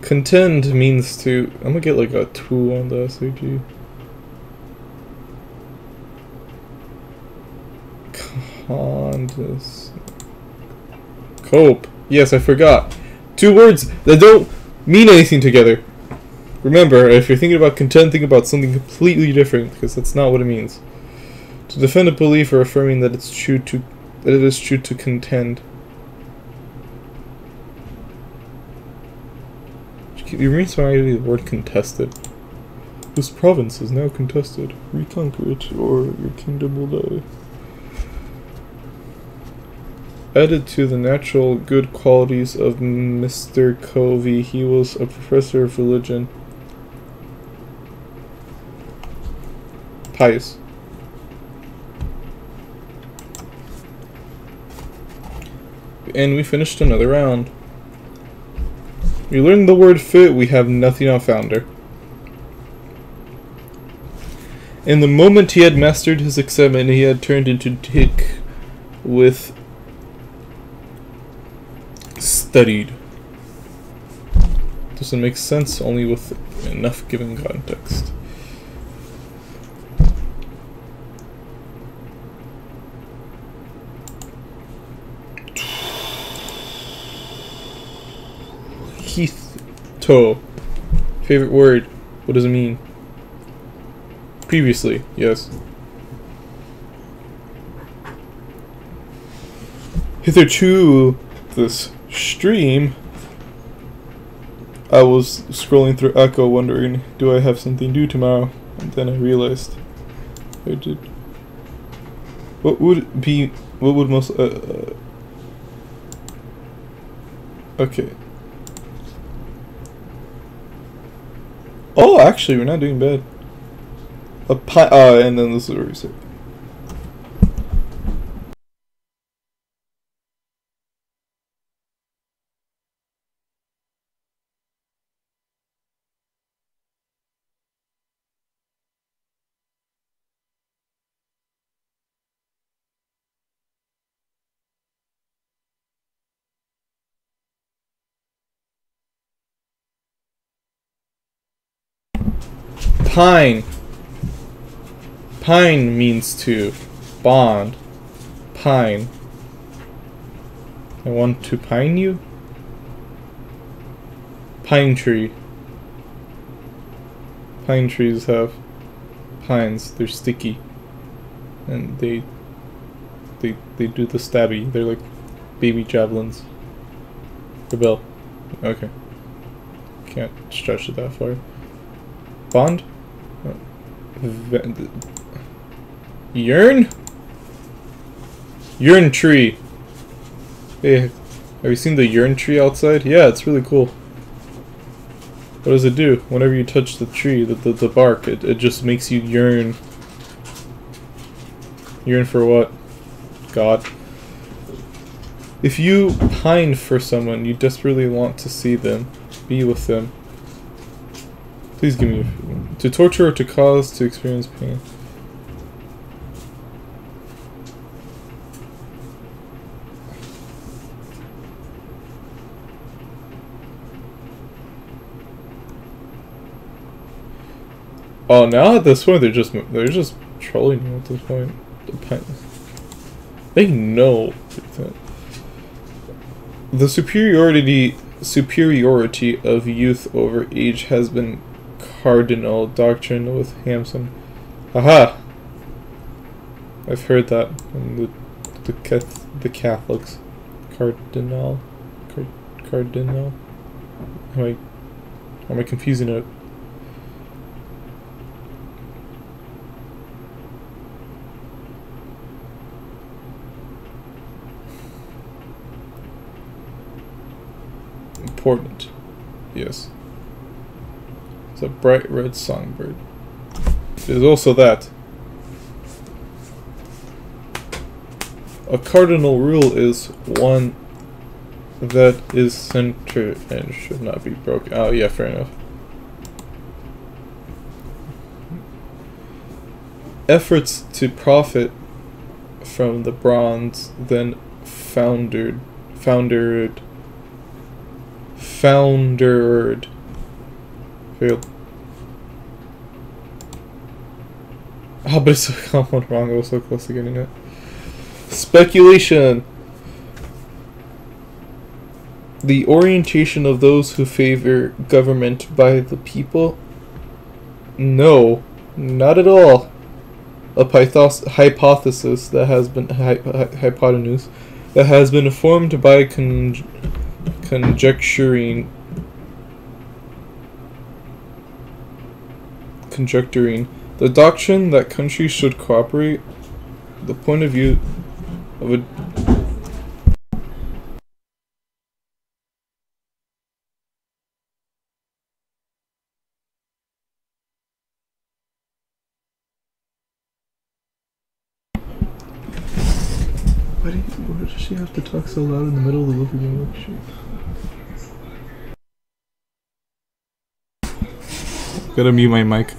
Speaker 1: Contend means to... I'm gonna get like a 2 on the SAG. Cope. Yes, I forgot. 2 words that don't mean anything together. Remember, if you're thinking about contend, think about something completely different, because that's not what it means. To defend a belief or affirming that it is true to contend. You read the word contested. This province is now contested. Reconquer it, or your kingdom will die. Added to the natural good qualities of Mr. Covey, he was a professor of religion. Pious. And we finished another round. We learned the word fit, we have nothing on founder. In the moment he had mastered his excitement, he had turned into tick with studied. Doesn't make sense only with enough given context. Keith toe. Favorite word. What does it mean? Previously, yes. Hitherto this stream, I was scrolling through Echo wondering, do I have something due tomorrow? And then I realized I did. What would most okay. Oh, actually, we're not doing bad. And then this is what we say. Pine. Pine means to bond. Pine. I want to pine you? Pine tree. Pine trees have pines. They're sticky. And they do the stabby. They're like baby javelins. Rebel. Okay. Can't stretch it that far. Bond? Yearn? Yearn tree. Hey, have you seen the yearn tree outside? Yeah, it's really cool. What does it do? Whenever you touch the tree, the bark, it just makes you yearn. Yearn for what? God. If you pine for someone, you desperately want to see them, be with them. Please give me to torture or to cause to experience pain. Oh, now at this point they're just trolling you at this point. They know the superiority of youth over age has been cardinal doctrine with Hamson. Aha! I've heard that from the Catholics. Cardinal. Am I confusing it? Important. Yes. It's a bright red songbird. There's also that. A cardinal rule is one that is centered and should not be broken. Oh yeah, fair enough. Efforts to profit from the bronze then foundered. Failed. Oh, but it's a common wrong. I was so close to getting it. Speculation. The orientation of those who favor government by the people? No, not at all. a hypothesis that has been hypotenuse that has been formed by conjecturing the doctrine that countries should cooperate. The point of view of a why does she have to talk so loud in the middle of the living room? Gotta mute my mic.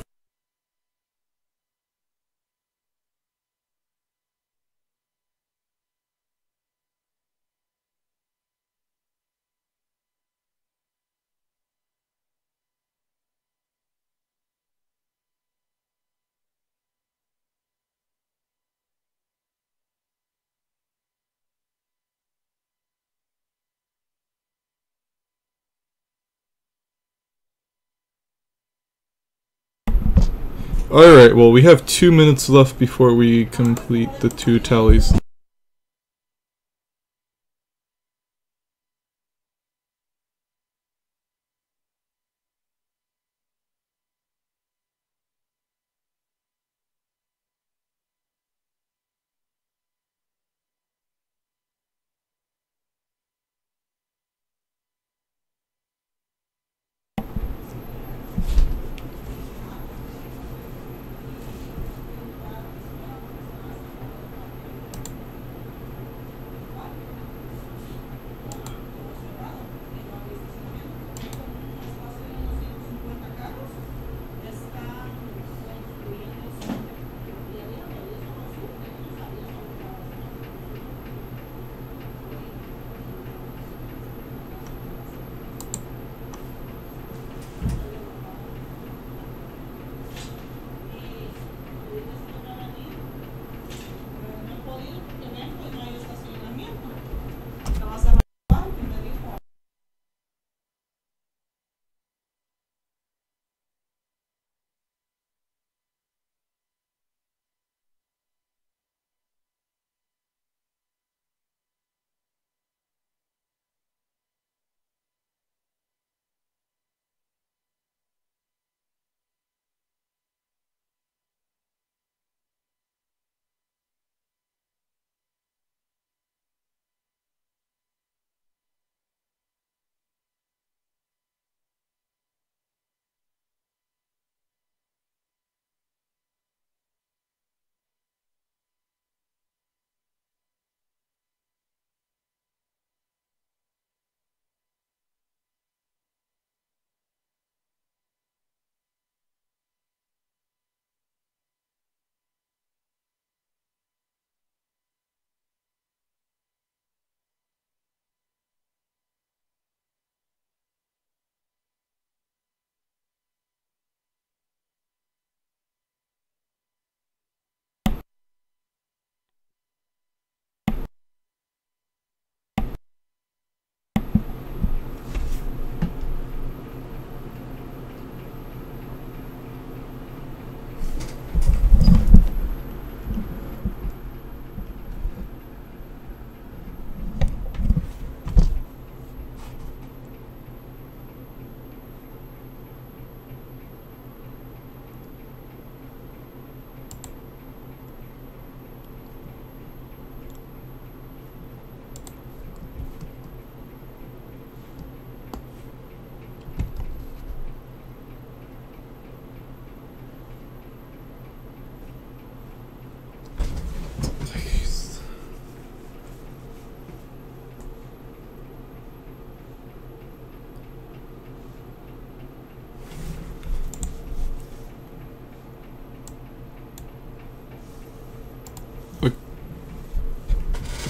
Speaker 1: Alright, well, we have 2 minutes left before we complete the 2 tallies.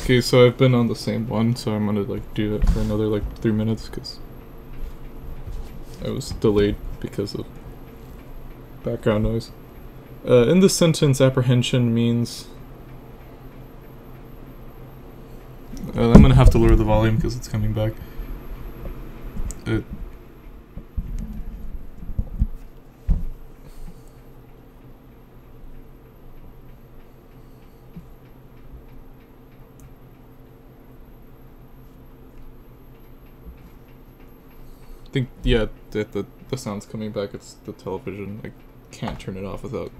Speaker 1: Okay, so I've been on the same one, so I'm gonna like do it for another like 3 minutes because I was delayed because of background noise. In this sentence, apprehension means... I'm gonna have to lower the volume because it's coming back. I think, yeah, the sound's coming back. It's the television. I can't turn it off without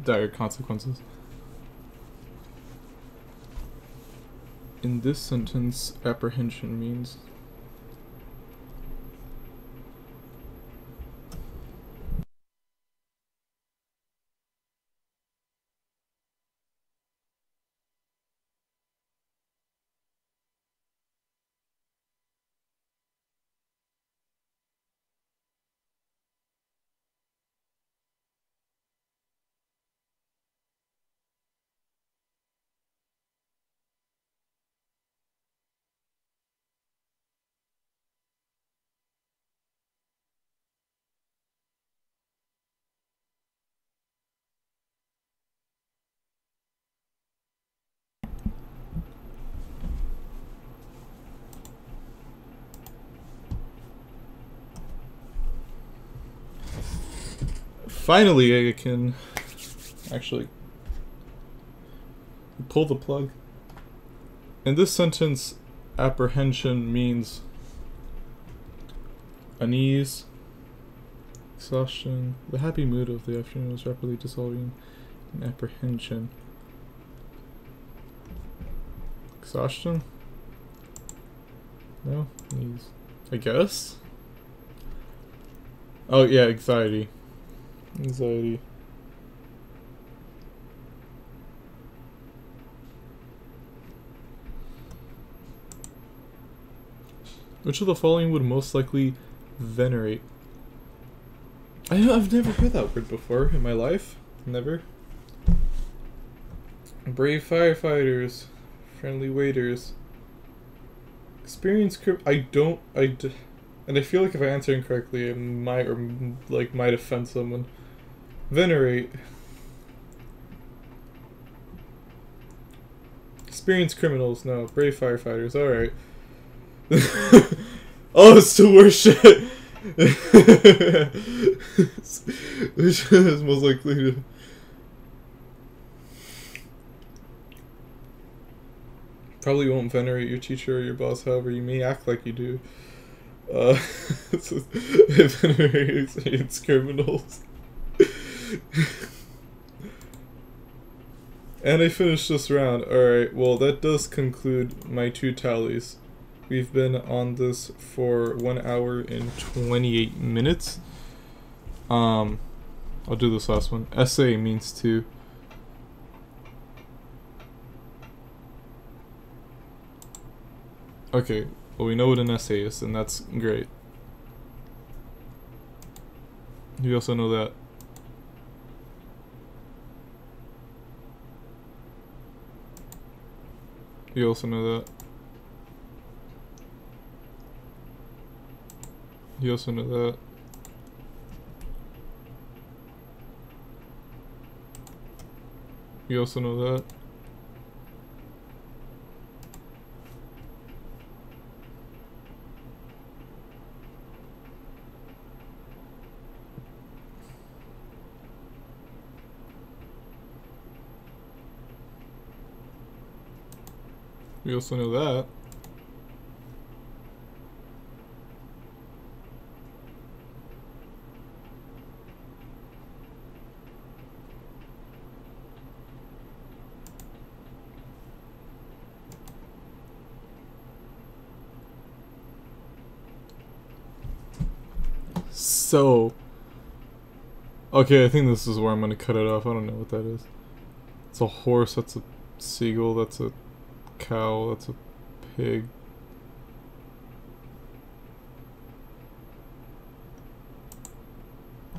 Speaker 1: dire consequences. In this sentence, apprehension means... Finally, I can actually pull the plug. In this sentence, apprehension means unease, exhaustion. The happy mood of the afternoon was rapidly dissolving in apprehension. Exhaustion? No? Unease. I guess? Oh yeah, anxiety. Anxiety. Which of the following would most likely venerate? I've never heard that word before in my life. Never. Brave firefighters. Friendly waiters. Experienced and I feel like if I answer incorrectly, I might offend someone. Venerate. Experienced criminals, no. Brave firefighters, alright. Oh, it's the worst shit! Which is most likely to... Probably won't venerate your teacher or your boss, however you may act like you do. Venerate experienced criminals. And I finished this round. Alright, well that does conclude my 2 tallies. We've been on this for 1 hour and 28 minutes. I'll do this last one. Essay means to... Okay, well we know what an essay is, and that's great. You also know that. You also know that. You also know that. You also know that. You also know that. So, okay, I think this is where I'm gonna cut it off. I don't know what that is. It's a horse, that's a seagull, that's a cow, that's a pig.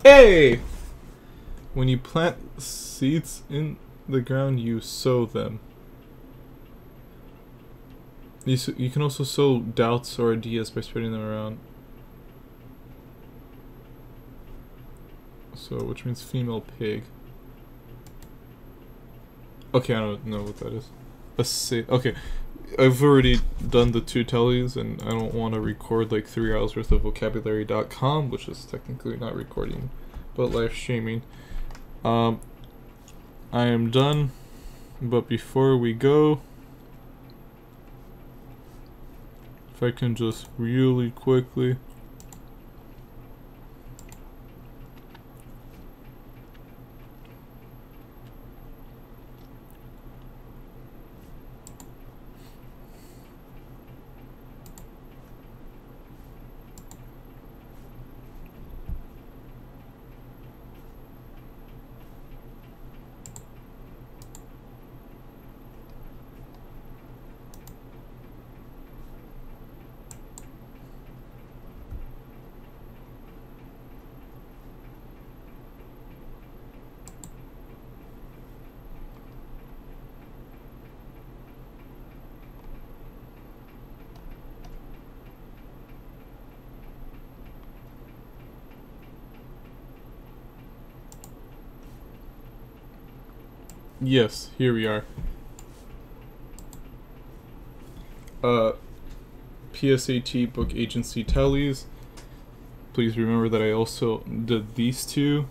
Speaker 1: Hey! When you plant seeds in the ground, you sow them. You can also sow doubts or ideas by spreading them around. So, which means female pig. Okay, I don't know what that is. Okay, I've already done the 2 tallies, and I don't want to record like 3 hours worth of vocabulary.com, which is technically not recording, but live streaming. I am done, but before we go, if I can just really quickly. Yes, here we are. PSAT book agency tallies. Please remember that I also did these two,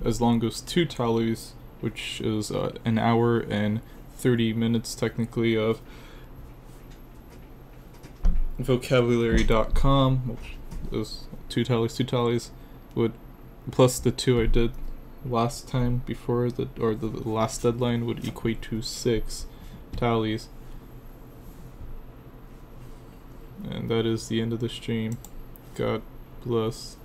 Speaker 1: as long as 2 tallies, which is an hour and 30 minutes technically of vocabulary.com, which is 2 tallies, would plus the 2 I did last time before the last deadline would equate to 6 tallies. And that is the end of the stream. God bless.